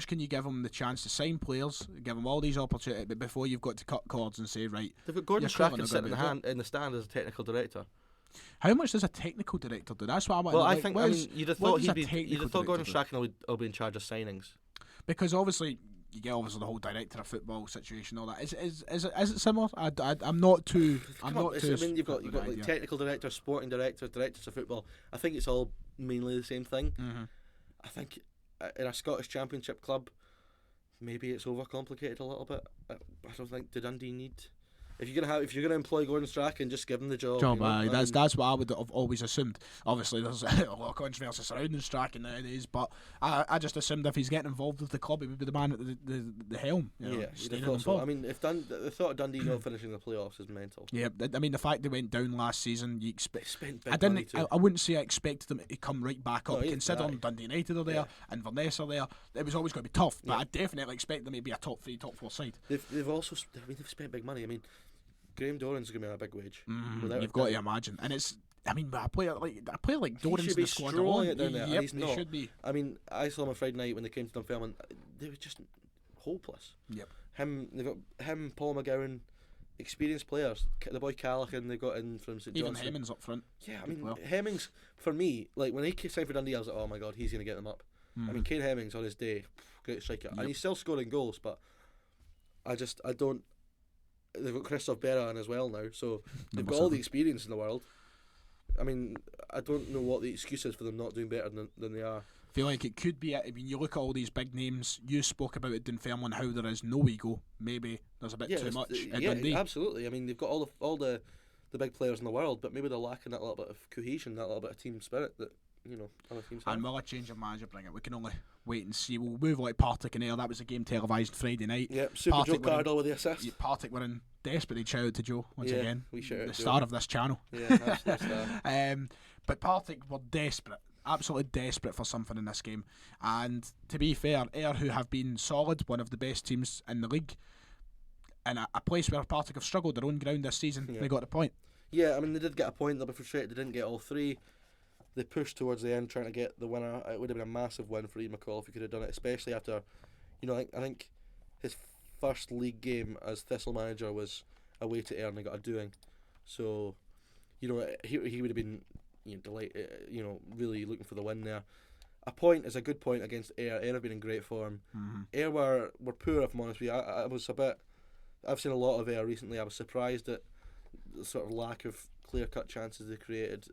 can you give them the chance to sign players, give them all these opportunities, but before you've got to cut cords and say, right, they've got Gordon Strachan sitting in the stand as a technical director. How much does a technical director do? That's what I want. Well, I think you'd have thought Gordon Strachan will be in charge of signings, because obviously you get the whole director of football situation, all that. Is it similar? I'm not too. I mean, you've got like technical director, sporting director, directors of football. I think it's all mainly the same thing. Mm-hmm. I think in a Scottish Championship club, maybe it's overcomplicated a little bit. I don't think Dundee need. If you're gonna employ Gordon Strachan, just give him the job. That's what I would have always assumed. Obviously, there's a lot of controversy surrounding Strachan nowadays, but I just assumed if he's getting involved with the club, he would be the man at the helm. So. I mean, the thought of Dundee not finishing the playoffs is mental. Yeah, I mean the fact they went down last season, you expect. Spent big money too. I wouldn't say I expected them to come right back up. Considering Aye. Dundee United are there and Inverness are there, it was always going to be tough. But I definitely expect them to be a top 3, top 4 side. They've also, they've spent big money. I mean, Graham Doran's going to be on a big wage. You've got to imagine, and it's. I mean, a player like Doran's in the squad alone. It down there, yep, he's not. He should be. I mean, I saw him on Friday night when they came to Dunfermline. They were just hopeless. Yep. They've got him, Paul McGowan, experienced players. The boy Callaghan they got in from St Johnstone. Even Hemmings up front. Yeah, I mean Hemmings for me, like when he signed for Dundee, I was like, oh my god, he's going to get them up. I mean, Kane Hemmings on his day, great striker, and he's still scoring goals, but I don't. They've got Christoph Berra in as well now, so they've got all the experience in the world. I mean, I don't know what the excuse is for them not doing better than they are. I feel like it could be. I mean, you look at all these big names. You spoke about it, Dunfermline, how there is no ego. Maybe there's a bit too much at Dundee. Absolutely. I mean, they've got all the big players in the world, but maybe they're lacking that little bit of cohesion, that little bit of team spirit that other teams have. And will a change of manager bring it? We can only wait and see. We'll move like Partick and Ayr. That was a game televised Friday night. Yep, Super Partick Joe Cardle with the assist. Partick were in desperately. Shout out to Joe once again. We shout out the Joe. Star of this channel. Yeah, that's that. But Partick were desperate. Absolutely desperate for something in this game. And to be fair, Ayr, who have been solid, one of the best teams in the league, in a place where Partick have struggled their own ground this season, they got the point. Yeah, I mean, they did get a point. They'll be frustrated they didn't get all three. They pushed towards the end trying to get the winner. It would have been a massive win for Ian McCall if he could have done it, especially after, I think his first league game as Thistle manager was away to Ayr and they got a doing. So, he would have been delighted, really looking for the win there. A point is a good point against Ayr. Ayr have been in great form. Ayr were poor, if I'm honest with you. I was a bit. I've seen a lot of Ayr recently. I was surprised at the sort of lack of clear-cut chances they created.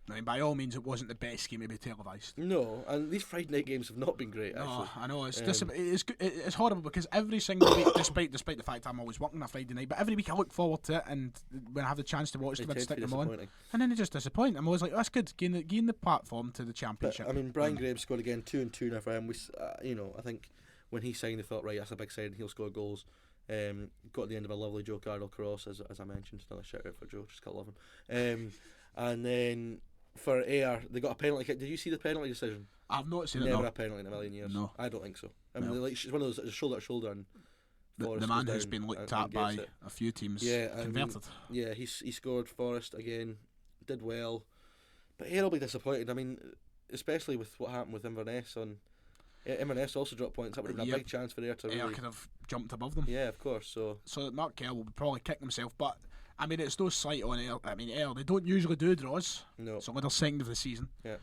I mean, by all means, it wasn't the best game to be televised. No, and these Friday night games have not been great. Actually. No, I know it's horrible because every single week, despite the fact I'm always working on a Friday night, but every week I look forward to it, and when I have the chance to watch them, I stick them on, and then they just disappoint. I'm always like, that's good, gain the platform to the Championship. But, I mean, Brian Graves scored again, 2-2 now for him. I think when he signed, they thought, right, that's a big sign. He'll score goals. Got at the end of a lovely Joe Cardle cross, as I mentioned. Another shout out for Joe, just gotta love him. And then for Ayr, they got a penalty kick. Did you see the penalty decision? I've not seen it. Never a penalty in a million years. No, I don't think so. I mean, it's one of those shoulder to shoulder, and the man who's been looked at by a few teams. Converted. He scored. Forrest again did well, but Ayr will be disappointed. I mean, especially with what happened with Inverness on. Inverness also dropped points. That would have been a big chance for Ayr to. Ayr could have jumped above them. Yeah, of course. So Mark Kerr will probably kick himself, but. I mean, it's no slight on Ayr. I mean, Ayr, they don't usually do draws. No. So they're second of the season. Yeah.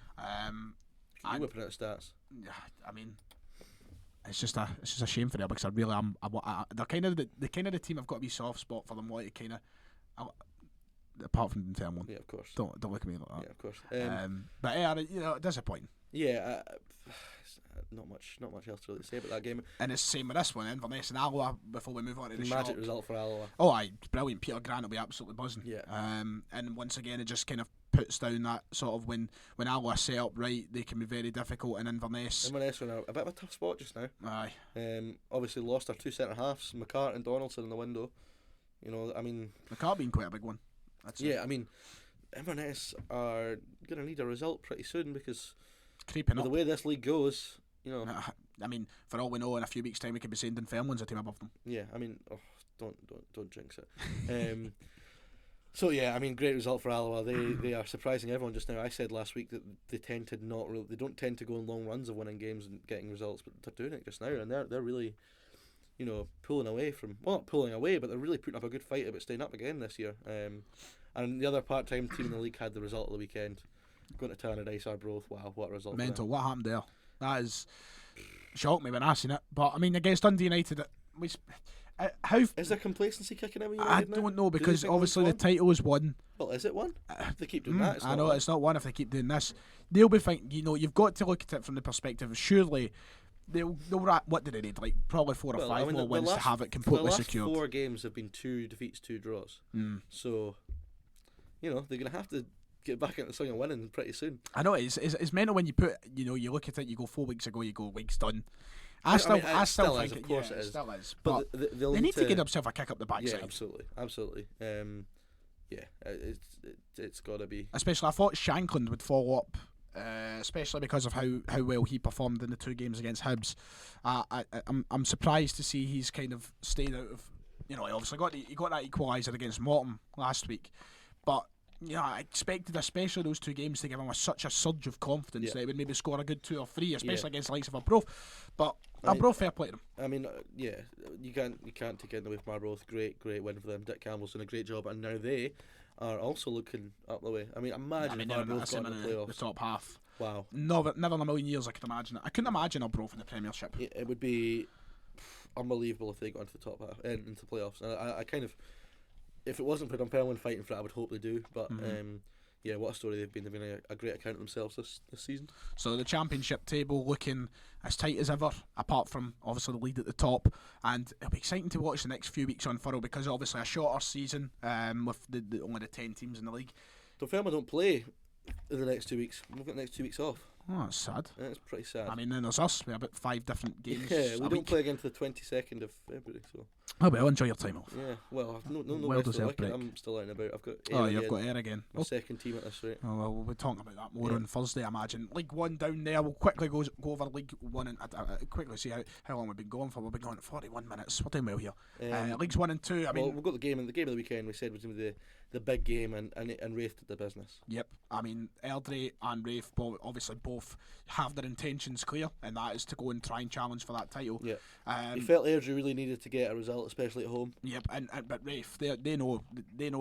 You whipping out stats. I mean, it's just a shame for them because I really am. They're kind of the team I've got to be soft spot for them. Like kind of, apart from the term one. Yeah, of course. Don't look at me like that. Yeah, of course. But Ayr, disappointing. Yeah. Not much else to really say about that game. And it's the same with this one, Inverness and Alloa, before we move on to the magic result for Alloa. Oh, aye, brilliant. Peter Grant will be absolutely buzzing. Yeah. And once again, it just kind of puts down that sort of when Alloa set up right, they can be very difficult. And Inverness are in a bit of a tough spot just now. Aye. Obviously lost our two centre halves, McCart and Donaldson in the window. I mean, McCart being quite a big one. I mean, Inverness are going to need a result pretty soon because creeping up. The way this league goes. I mean, for all we know, in a few weeks' time, we could be saying Dunfermline's a team above them. Yeah, I mean, don't jinx it. So yeah, I mean, great result for Alloa. They are surprising everyone just now. I said last week that they don't tend to go on long runs of winning games and getting results, but they're doing it just now, and they're really, pulling away from not pulling away, but they're really putting up a good fight about staying up again this year. And the other part-time team in the league had the result of the weekend, going to Tannadice, Arbroath. Wow, what a result! Mental. What happened there? That is shocked me when I seen it. But I mean, against Dundee United, how Is there complacency kicking in? I don't know, because obviously the title is won. Well, is it one? If they keep doing that, it's I not know one. it's not one if they keep doing this. They'll be thinking, you've got to look at it from the perspective of surely they'll what did they need? Like probably 4 or 5 more wins to have it completely secured. The last 4 games have been 2 defeats, 2 draws. So, they're going to have to get back into the swing of winning pretty soon. I know it's mental when you put, you look at it, you go 4 weeks ago, you go week's done. I still think of course it is. Still is. But they need to get themselves a kick up the backside. Yeah, absolutely. It's got to be. Especially, I thought Shankland would follow up, especially because of how well he performed in the 2 games against Hibs. I'm surprised to see he's kind of stayed out of. He obviously got that equaliser against Morton last week, but. I expected, especially those 2 games, to give him such a surge of confidence that he would maybe score a good 2 or 3, especially against the likes of Arbroath. But Arbroath, fair play to them. I mean, you can't take it away from Arbroath. Great win for them. Dick Campbell's done a great job, and now they are also looking up the way. I mean, imagine if Arbroath got in the playoffs. The top half. Wow. Never in a million years I could imagine it. I couldn't imagine Arbroath in the Premiership. It would be unbelievable if they got into the top half, into the playoffs. And I kind of. If it wasn't for Dunfermline fighting for it, I would hope they do. But what a story they've been. They've been a great account of themselves this season. So the championship table looking as tight as ever, apart from obviously the lead at the top. And it'll be exciting to watch the next few weeks unfurl, because obviously a shorter season with the only the 10 teams in the league. Dunfermline don't play in the next 2 weeks. We've got the next 2 weeks off. Oh, that's sad. Yeah, it's pretty sad. I mean, then there's us. We have about 5 different games. Yeah, we don't play again until the 22nd of February. So. Oh well, enjoy your time off. Yeah, well, no well deserved break. I'm still out and about. I've got you've got air again. My second team at this rate. Oh well, we'll be talking about that more on Thursday, I imagine. League 1 down there. We'll quickly go over League 1 and quickly see how long we've been going for. We've been going at 41 minutes. We're doing well here. Leagues 1 and 2. I mean, we've got the game of the weekend. We said was going to be the big game, and Wraith did the business. Yep. I mean, Airdrie and Wraith obviously both have their intentions clear, and that is to go and try and challenge for that title. Yeah. He felt Airdrie really needed to get a result, especially at home. Yep. But Wraith, they know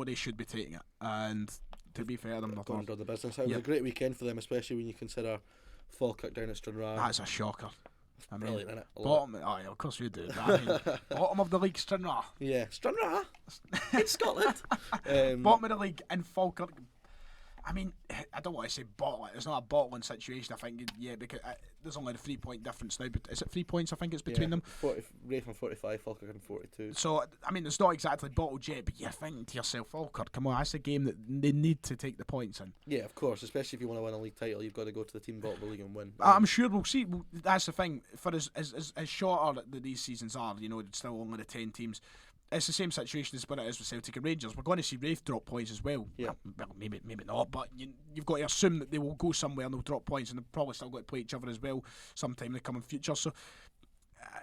they should be taking it, and to be fair to them, they've done the business. It was a great weekend for them, especially when you consider Falkirk down at Stranraer. That's a shocker. I mean, brilliant, isn't it? Bottom, of course you do. I mean, bottom of the league, Stranraer. Yeah, Stranraer in Scotland. Bottom of the league in Falkirk. I mean, I don't want to say bottle it. It's not a bottling situation. I think, because there's only a 3-point difference now. But is it 3 points? I think it's between them. Wraith on 45, Falkirk on 42. So I mean, it's not exactly bottled yet. But you're thinking to yourself, Falkirk, come on, that's a game that they need to take the points in. Yeah, of course. Especially if you want to win a league title, you've got to go to the team bottom of the league and win. I'm sure we'll see. That's the thing. For as shorter that these seasons are, it's still only the 10 teams. It's the same situation as what it is with Celtic and Rangers. We're going to see Wraith drop points as well. Yeah. Well, maybe not, but you've got to assume that they will go somewhere and they'll drop points, and they'll probably still got to play each other as well sometime in the coming future. So,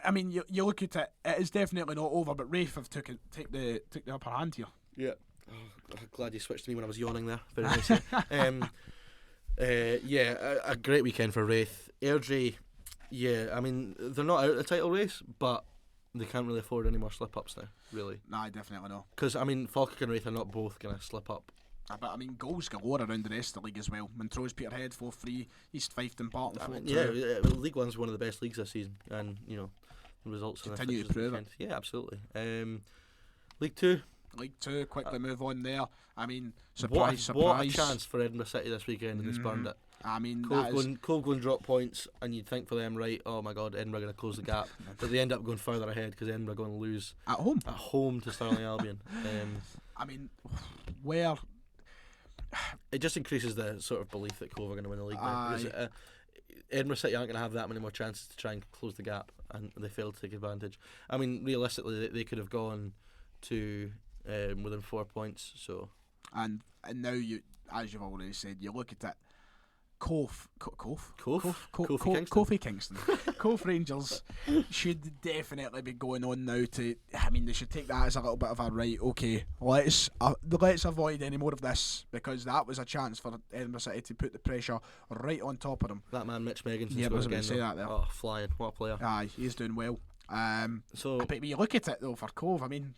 I mean, you look at it, it is definitely not over, but Wraith have took the upper hand here. Yeah. Oh, I'm glad you switched to me when I was yawning there. Very nice. A great weekend for Wraith. Airdrie, I mean, they're not out of the title race, but they can't really afford any more slip-ups now, really. Nah, definitely not. Because, I mean, Falkirk and Wraith are not both going to slip up. But, I mean, goals galore around the rest of the league as well. Montrose, Peterhead, 4-3, East Fife and Barton 4-2. League One's one of the best leagues this season, and, the results continue to prove it. Yeah, absolutely. League 2. League 2, quickly move on there. I mean, What surprise. a chance for Edinburgh City this weekend, and they spurned it. I mean, Cove going drop points, and you'd think for them, right, oh my God, Edinburgh going to close the gap. But they end up going further ahead because Edinburgh going to lose at home to Stirling Albion. I mean, where it just increases the sort of belief that Cove are going to win the league. Edinburgh City aren't going to have that many more chances to try and close the gap, and they failed to take advantage. I mean, realistically, they could have gone to within 4 points. So, and now you, as you've already said, you look at it. Kofi Kingston. Cove Rangers should definitely be going on now to. I mean, they should take that as a little bit of a right. Okay, let's avoid any more of this, because that was a chance for Edinburgh City to put the pressure right on top of them. That man, Mitch Megginson. Yeah, I was going to say that there. Oh, flying! What a player! Aye, he's doing well. So, but when you look at it though for Cove, I mean,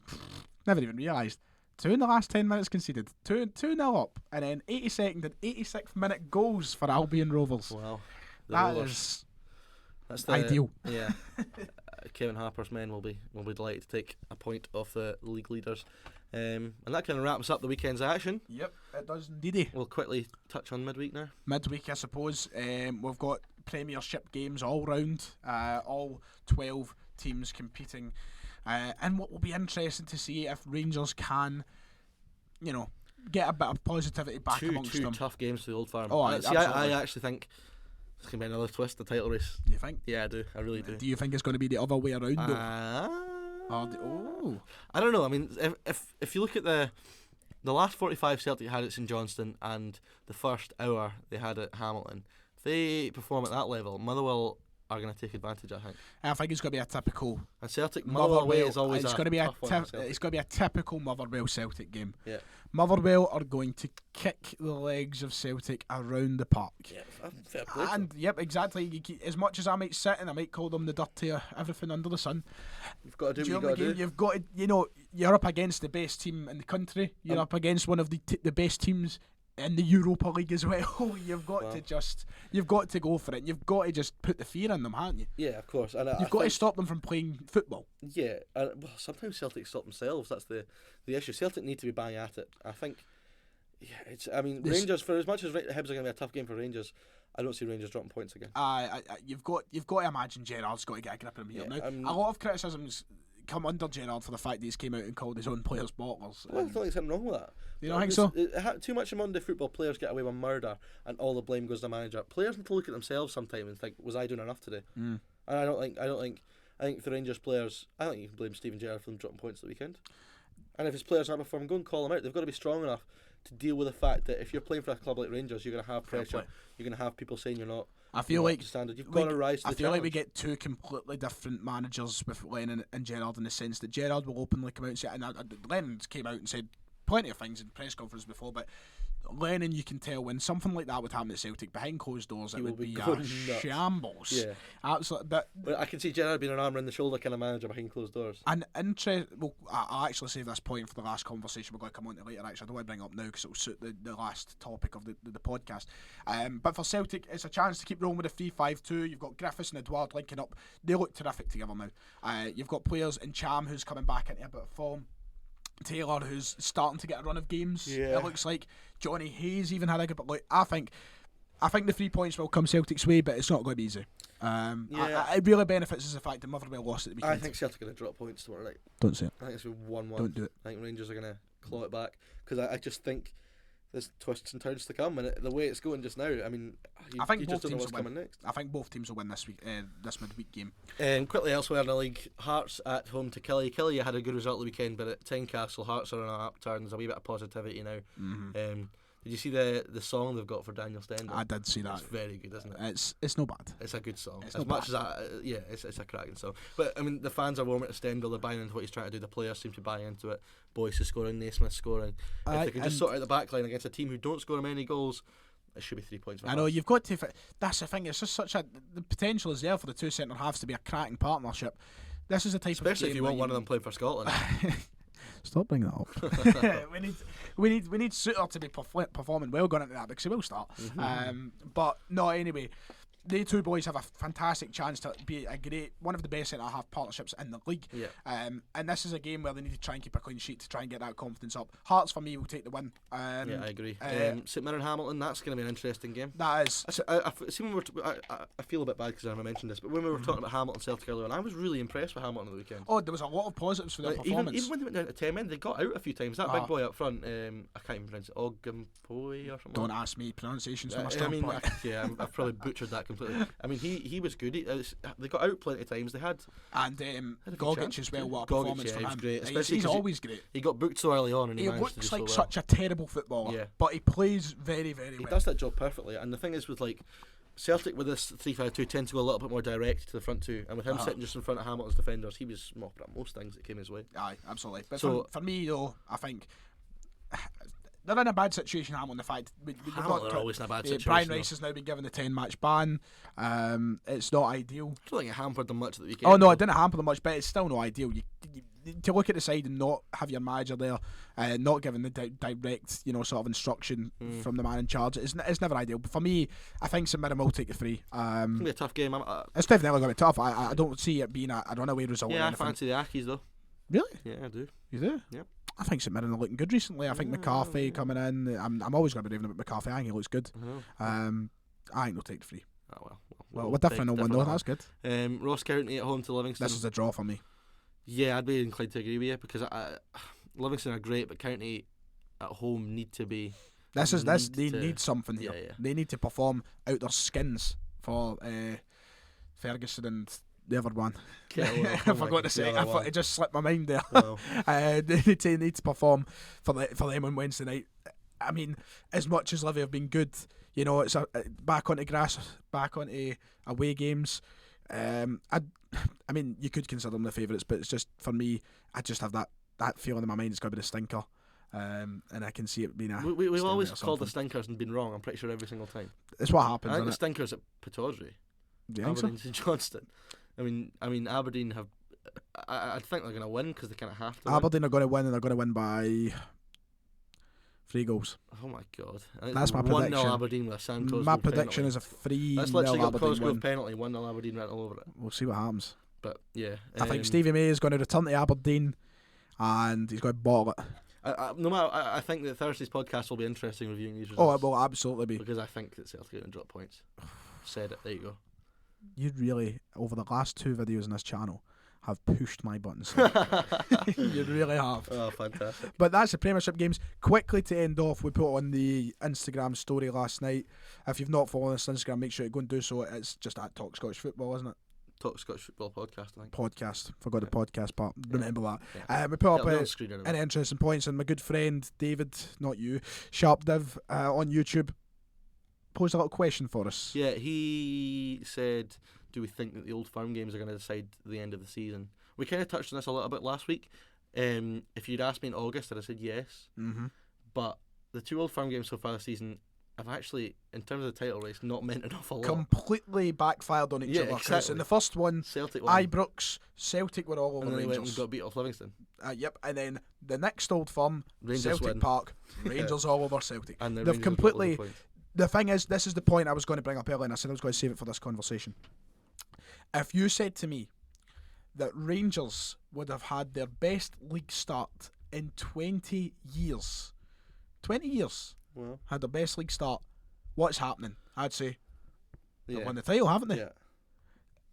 never even realised. 2 in the last 10 minutes conceded, 2-0 up, and then 82nd and 86th minute goals for Albion Rovers. Wow, that's ideal. Yeah. Kevin Harper's men will be delighted to take a point off the league leaders. And that kind of wraps up the weekend's action. Yep, it does indeed. We'll quickly touch on midweek now. Midweek, I suppose. We've got Premiership games all round. All 12 teams competing. And what will be interesting to see if Rangers can, get a bit of positivity back amongst them. Two tough games for the Old Firm. Oh, I actually think it's going to be another twist, the title race. You think? Yeah, I do. I really do. Do you think it's going to be the other way around, I don't know. I mean, if you look at the last 45 Celtic had at St Johnstone and the first hour they had at Hamilton, if they perform at that level, Motherwell are going to take advantage, I think. I think it's going to be a typical. And Celtic Motherwell away is always it's a going to be tough one. it's going to be a typical Motherwell Celtic game. Yeah. Motherwell are going to kick the legs of Celtic around the park. Yeah, fair play. And yep, exactly. As much as I might sit and I might call them the dirty everything under the sun, you've got to do what what you got to do. You've got to, you're up against the best team in the country. You're up against one of the best teams in the Europa League as well. You've got to go for it. You've got to just put the fear in them, haven't you? Yeah, of course. And you've got to stop them from playing football. Yeah, well, sometimes Celtic stop themselves. That's the issue. Celtic need to be bang at it. I think. Yeah, Rangers. For as much as Hibs are going to be a tough game for Rangers, I don't see Rangers dropping points again. You've got to imagine Gerrard's got to get a grip of him here. Now, a lot of criticisms come under Gerrard for the fact that he's came out and called his own players bottlers. Well, I don't think there's anything wrong with that. You don't think so? Too much of Monday football players get away with murder and all the blame goes to the manager. Players need to look at themselves sometimes and think, was I doing enough today? And I think for Rangers players, I think you can blame Steven Gerrard for them dropping points at the weekend. And if his players aren't performing, go and call them out. They've got to be strong enough to deal with the fact that if you're playing for a club like Rangers, you're going to have pressure. You're going to have people saying you're not. I feel like standard. You've got to rise to the I feel challenge. like we get two completely different managers with Lennon and Gerrard in the sense that Gerrard will openly come out and say, and Lennon came out and said plenty of things in press conference before, but Lennon, you can tell when something like that would happen at Celtic behind closed doors, it would be a shambles. Yeah, absolutely. But I can see Gerrard being an arm around the shoulder kind of manager behind closed doors. And well, I'll actually save this point for the last conversation we're going to come on to later. Actually, I don't want to bring it up now because it will suit the last topic of the podcast. But for Celtic, it's a chance to keep rolling with a 3-5-2. You've got Griffiths and Edouard linking up. They look terrific together now. You've got players in Cham who's coming back into a bit of form. Taylor, who's starting to get a run of games. Yeah. It looks like Johnny Hayes even had a good. But like, I think the 3 points will come Celtic's way, but it's not going to be easy. It really benefits us the fact that Motherwell lost at the weekend. I think Celtic are going to drop points tomorrow night. Don't say it. I think it's 1-1. Don't do it. I think Rangers are going to claw it back because I just think there's twists and turns to come, and the way it's going just now, I mean, I think you both just don't know teams what's will win. coming next. I think both teams will win this week, this midweek game. Quickly elsewhere in the league, Hearts at home to Killie. Killie had a good result the weekend, but at Tynecastle, Hearts are on an upturn. There's a wee bit of positivity now. Mm-hmm. Did you see the song they've got for Daniel Stendhal? I did see that. It's very good, isn't it? It's not bad. It's a good song. It's as much as it's a cracking song. But I mean, the fans are warming to Stendhal. They're buying into what he's trying to do. The players seem to buy into it. Boyce is scoring. Naismith scoring. If they can just sort out the back line against a team who don't score many goals, it should be 3 points. I know you've got to. That's the thing. It's just the potential is there for the two centre halves to be a cracking partnership. This is the type especially of game if you want one of them playing for Scotland. Stop bringing that up. we need Suter to be performing well going into that because he will start. But no, anyway, they two boys have a fantastic chance to be one of the best centre half partnerships in the league. Yeah. And this is a game where they need to try and keep a clean sheet to try and get that confidence up. Hearts for me will take the win. Yeah, I agree. St Mirren Hamilton, that's going to be an interesting game. That is. I feel a bit bad because I haven't mentioned this, but when we were talking about Hamilton Celtic earlier on, I was really impressed with Hamilton on the weekend. Oh, there was a lot of positives for their performance. Even when they went down to 10 men, they got out a few times. That big boy up front, I can't even pronounce it, Ogunpoy or something. Don't ask me, pronunciation's not my strong point. I've probably butchered that completely. I mean, he was good. They got out plenty of times. They had Gogic as well. What a performance from him! Great. He's always great. He got booked so early on, and he looks like such a terrible footballer. But he plays very, very well. He does that job perfectly. And the thing is, with Celtic with this 3-5-2 tend to go a little bit more direct to the front two, and with him sitting just in front of Hamilton's defenders, he was mopping up most things that came his way. Aye, absolutely. But for me though, I think they're in a bad situation, Hamilton. The fact Hamilton are always in a bad situation. Brian Rice has now been given a 10-match ban. It's not ideal. I don't think it hampered them much at the weekend. Oh no, it didn't hamper them much, but it's still not ideal. to look at the side and not have your manager there, not giving the direct, sort of instruction from the man in charge, it's never ideal. But for me, I think St Mirren will take the 3. It's going to be a tough game. It's definitely going to be tough. I don't see it being a runaway result. Yeah, I fancy the Ackies though. Really? Yeah, I do. You do? Yep. I think St Mirren are looking good recently. I think McCarthy coming in. I'm always going to be raving about McCarthy. I think he looks good. I think they'll take the 3. Oh, well, we're different on one though. That's good. Ross County at home to Livingston. This is a draw for me. Yeah, I'd be inclined to agree with you because Livingston are great, but County at home need to be. They need something here. Yeah. They need to perform out their skins for Ferguson and the other one. I forgot to say. It just slipped my mind there. Wow. They need to perform for them on Wednesday night. I mean, as much as Livy have been good, it's back onto grass, back onto away games. I mean, you could consider them the favourites, but it's just, for me, I just have that feeling in my mind it's going to be the stinker. And I can see it being a... We've always called the stinkers and been wrong, I'm pretty sure, every single time. It's what happens, I think the stinkers at Pittodrie. Do you think Aberdeen to Johnston. I mean, Aberdeen have... I think they're going to win because they kind of have to Aberdeen are going to win, and they're going to win by 3 goals. Oh my god. That's my prediction. 1-0 Aberdeen with a Sam Cosgrove My prediction penalty. is a 3-0 That's literally got Aberdeen Cosgrove win. penalty, 1-0 Aberdeen right all over it. We'll see what happens. But yeah, I think Stevie May is going to return to Aberdeen, and he's going to bottle it. I think that Thursday's podcast will be interesting reviewing these Oh, results. it will absolutely be. Because I think that Celtic are going to drop points. Said it. There you go. You really, over the last 2 videos on this channel, have pushed my buttons. You really have. Oh, fantastic. But that's the Premiership games. Quickly to end off, we put on the Instagram story last night. If you've not followed us on Instagram, make sure you go and do so. It's just at Talk Scottish Football, isn't it? Talk Scottish Football podcast, I think. Podcast. Forgot the podcast part. Remember that. Yeah. We put up It'll be on screen anyway. any interesting points, and my good friend David, not you, Sharp Div on YouTube, posed a little question for us. Yeah, he said, do we think that the Old Firm games are going to decide the end of the season? We kind of touched on this a little bit last week. If you'd asked me in August, I'd have said yes. Mm-hmm. But the 2 Old Firm games so far this season have actually, in terms of the title race, not meant an awful lot. Completely backfired on each other. 'Cause Exactly. in the first one, Celtic won. Ibrox, Celtic were all over and then they went and Rangers. got beat off Livingston. Yep, and then the next Old Firm, Rangers Celtic win. Park, Rangers all over Celtic. And the They've Rangers completely... got all the points. The thing is, this is the point I was going to bring up earlier, and I said I was going to save it for this conversation. If you said to me that Rangers would have had their best league start in 20 years, 20 years, Well, had their best league start, what's happening? I'd say they've yeah. won the title, haven't they? Yeah.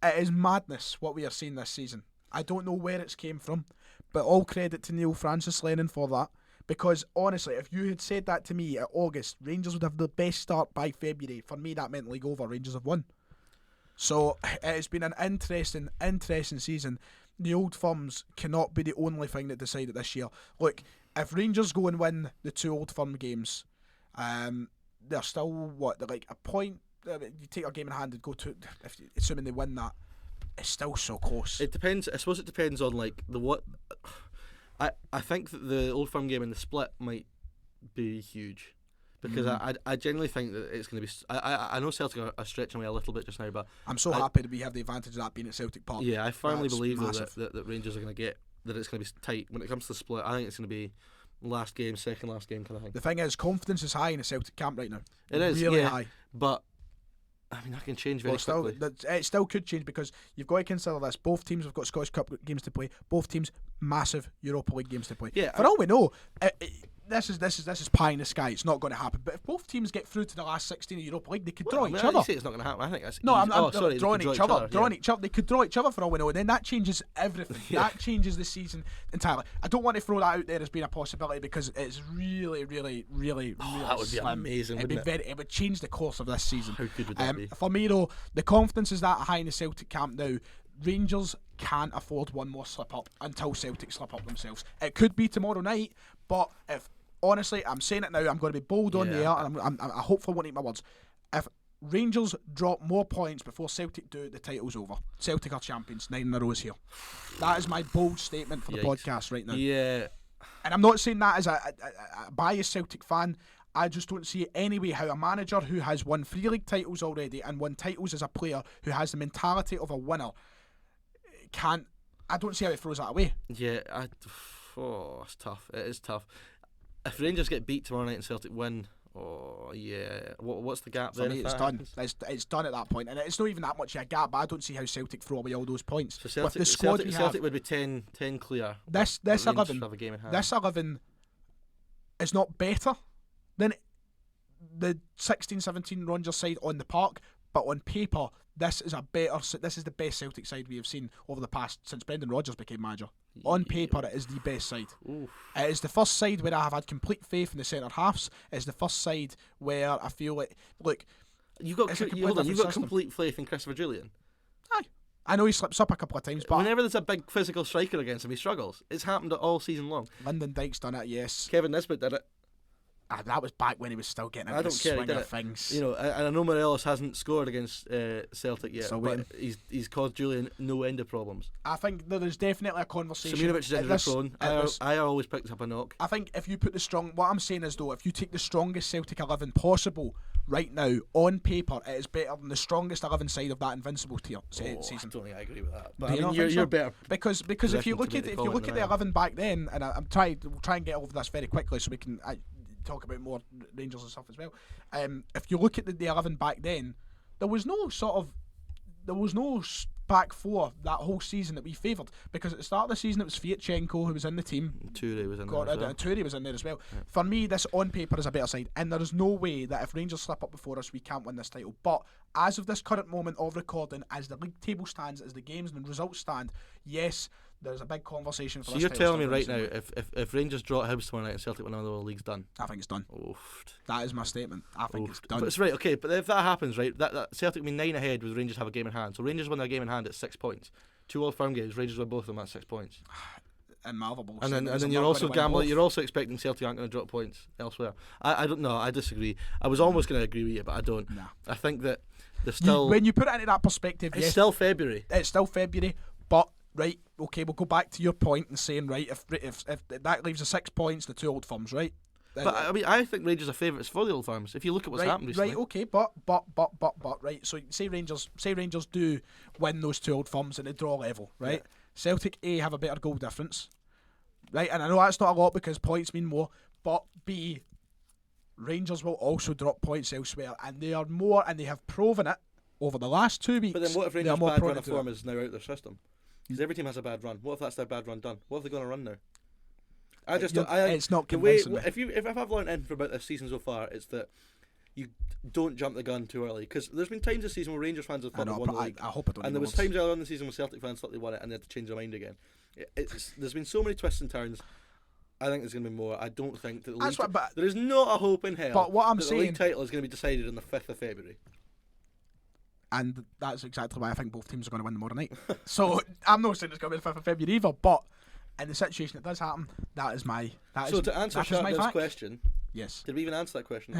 It is madness what we are seeing this season. I don't know where it's came from, but all credit to Neil Francis Lennon for that. Because honestly, if you had said that to me at August, Rangers would have the best start by February. For me, that meant league over. Rangers have won. So it's been an interesting season. The Old Firms cannot be the only thing that decided this year. Look, if Rangers go and win the 2 Old Firm games, they're still they're like a point. You take a game in hand and go to, assuming they win that, it's still so close. It depends. I suppose it depends on like the what. I think that the Old Firm game and the split might be huge, because I genuinely think that it's going to be. I know Celtic are stretching away a little bit just now, but I'm so happy that we have the advantage of that being at Celtic Park. yeah, I firmly That's believe massive. that Rangers are going to get that. It's going to be tight when it comes to the split. I think it's going to be last game, second last game kind of thing. The thing is, confidence is high in the Celtic camp right now. It is really yeah, high. But I mean, that can change very quickly. It still could change, because you've got to consider this. Both teams have got Scottish Cup games to play. Both teams massive Europa League games to play. Yeah, For all we know, this is pie in the sky. It's not going to happen. But if both teams get through to the last 16 of Europa League, they could draw each other. You say it's not going to happen. I think that's No, easy. I'm Sorry, drawing each other. Drawing yeah. each other. They could draw each other for all we know, and then that changes everything. Yeah. That changes the season entirely. I don't want to throw that out there as being a possibility, because it's really, really, really, really That would be slim. amazing, It'd be wouldn't it? it would change the course of this season. How good would that be? For me though, the confidence is that high in the Celtic camp now. Rangers can't afford one more slip up until Celtic slip up themselves. It could be tomorrow night, but if honestly, I'm saying it now, I'm going to be bold on the air, and I hopefully won't eat my words. If Rangers drop more points before Celtic do, the title's over. Celtic are champions. 9 in a row is here. That is my bold statement for the podcast right now. Yeah. And I'm not saying that as a biased Celtic fan. I just don't see any way how a manager who has won 3 league titles already and won titles as a player, who has the mentality of a winner, can't I don't see how it throws that away. Yeah, it's tough. It is tough. If Rangers get beat tomorrow night and Celtic win, what's the gap For there? me, it's done. It's done at that point, and it's not even that much of a gap. But I don't see how Celtic throw away all those points. So Celtic, with the squad Celtic would be 10 clear. This 11, have a game in hand. this 11 is not better than the 16-17 Rangers side on the park, but on paper, this is the best Celtic side we have seen over the past since Brendan Rodgers became manager. On paper, it is the best side. Oof. It is the first side where I have had complete faith in the centre halves. It's the first side where I feel like, look, you've got complete faith in Christopher Julian. Aye, I know he slips up a couple of times, but whenever there's a big physical striker against him, he struggles. It's happened all season long. Lyndon Dykes done it, yes. Kevin Nisbet did it. That was back when he was still getting into the swing of things. You know, and I know Morelos hasn't scored against Celtic yet, but he's caused Julian no end of problems. I think there's definitely a conversation. Simunovic is injury prone. I always picks up a knock. I think if you put what I'm saying is though, if you take the strongest Celtic 11 possible right now on paper, it is better than the strongest 11 side of that invincible season. I don't think I agree with that. But Do you you're better because if you look at the 11 back then, and we'll try and get over this very quickly so we can talk about more Rangers and stuff as well. If you look at the 11 back then, there was no back four that whole season that we favoured, because at the start of the season it was Fiatchenko who was in the team. Toure was in there as well. Toure was in there as well. Yeah. For me, this on paper is a better side, and there is no way that if Rangers slip up before us, we can't win this title. But as of this current moment of recording, as the league table stands, as the games and the results stand, yes, there's a big conversation for so this. You're title telling me right now, if Rangers draw at Hibs tomorrow night and Celtic win another, the league's done? I think it's done. Oof. That is my statement. I think it's done. But it's right, okay, but if that happens, right, that Celtic will be 9 ahead with Rangers have a game in hand. So Rangers win their game in hand at 6 points. 2 Old Firm games, Rangers win both of them at 6 points. And Malverable. And then you're also gambling. You're also expecting Celtic aren't going to drop points elsewhere. I don't know. I disagree. I was almost going to agree with you, but I don't. Nah. I think that there's still. When you put it into that perspective, it's still February. It's still February, but. Right, okay, we'll go back to your point and saying, right, if that leaves us 6 points, the 2 Old Firms, right? But I mean, I think Rangers are favourites for the Old Firms. If you look at what's happened recently, right, okay, but right. So say Rangers do win those 2 Old Firms and they draw level, right? Yeah. Celtic A have a better goal difference, right? And I know that's not a lot because points mean more, but B, Rangers will also drop points elsewhere, and they are more, and they have proven it over the last 2 weeks. But then what if Rangers' bad run of form is now out their system? Because every team has a bad run. What if that's their bad run done? What if they're going to run now? It's not convincing me. If I've learned anything about this season so far, it's that you don't jump the gun too early. Because there's been times this season where Rangers fans have thought they won the league. I hope I don't. And there was times earlier in the season where Celtic fans thought they won it and they had to change their mind again. There's been so many twists and turns. I think there's going to be more. I don't think that there is not a hope in hell. But what I'm saying, the league title is going to be decided on the 5th of February. And that's exactly why I think both teams are going to win tomorrow night. So I'm not saying it's going to be the 5th of February either, but in the situation it does happen, to answer Sharpnell's question, yes. Did we even answer that question?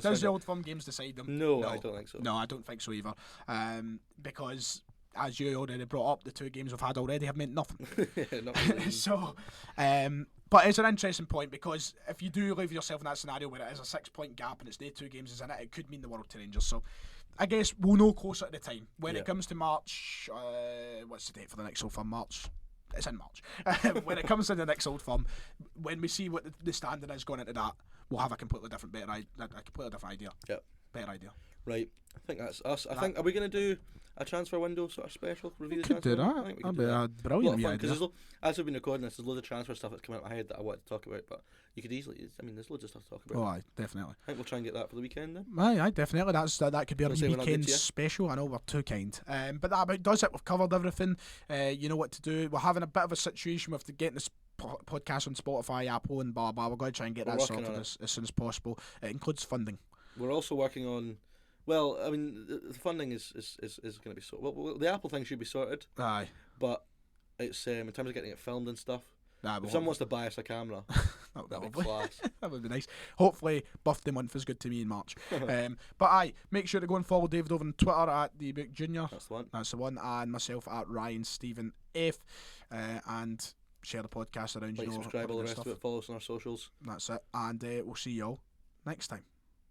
Does the Old Firm games decide them? No, I don't think so. No, I don't think so either. Because, as you already brought up, the 2 games we've had already have meant nothing. Not really. So, but it's an interesting point, because if you do leave yourself in that scenario where it is a 6-point gap and it's the 2 games is in it, it could mean the world to Rangers. So I guess we'll know closer at the time. When it comes to March, what's the date for the next Old Firm? March? It's in March. When it comes to the next Old Firm, when we see what the standing is going into that, we'll have a completely different idea. Yep. Better idea. Right. I think that's us. Are we going to do a transfer window sort of special review? Could do that. I think we could do that. Brilliant idea. As we've been recording this, there's loads of transfer stuff that's come out of my head that I wanted to talk about, but you could easily. There's loads of stuff to talk about. Oh, aye, definitely. I think we'll try and get that for the weekend then. Aye, definitely. That could be a weekend special. I know we're too kind. But that about does it. We've covered everything. You know what to do. We're having a bit of a situation with getting this podcast on Spotify, Apple, and blah blah. We're going to try and get that sorted as soon as possible. It includes funding. We're also working on. Well, I mean, the funding is going to be sorted. Well, the Apple thing should be sorted. Aye. But it's in terms of getting it filmed and stuff. If someone wants to buy us a camera, that'd be class. That would be nice. Hopefully, birthday month is good to me in March. But aye, make sure to go and follow David over on Twitter at the Buick Junior. That's the one. And myself at Ryan Stephen F. And share the podcast around. Subscribe, all the rest of it. Follow us on our socials. That's it. And we'll see you all next time.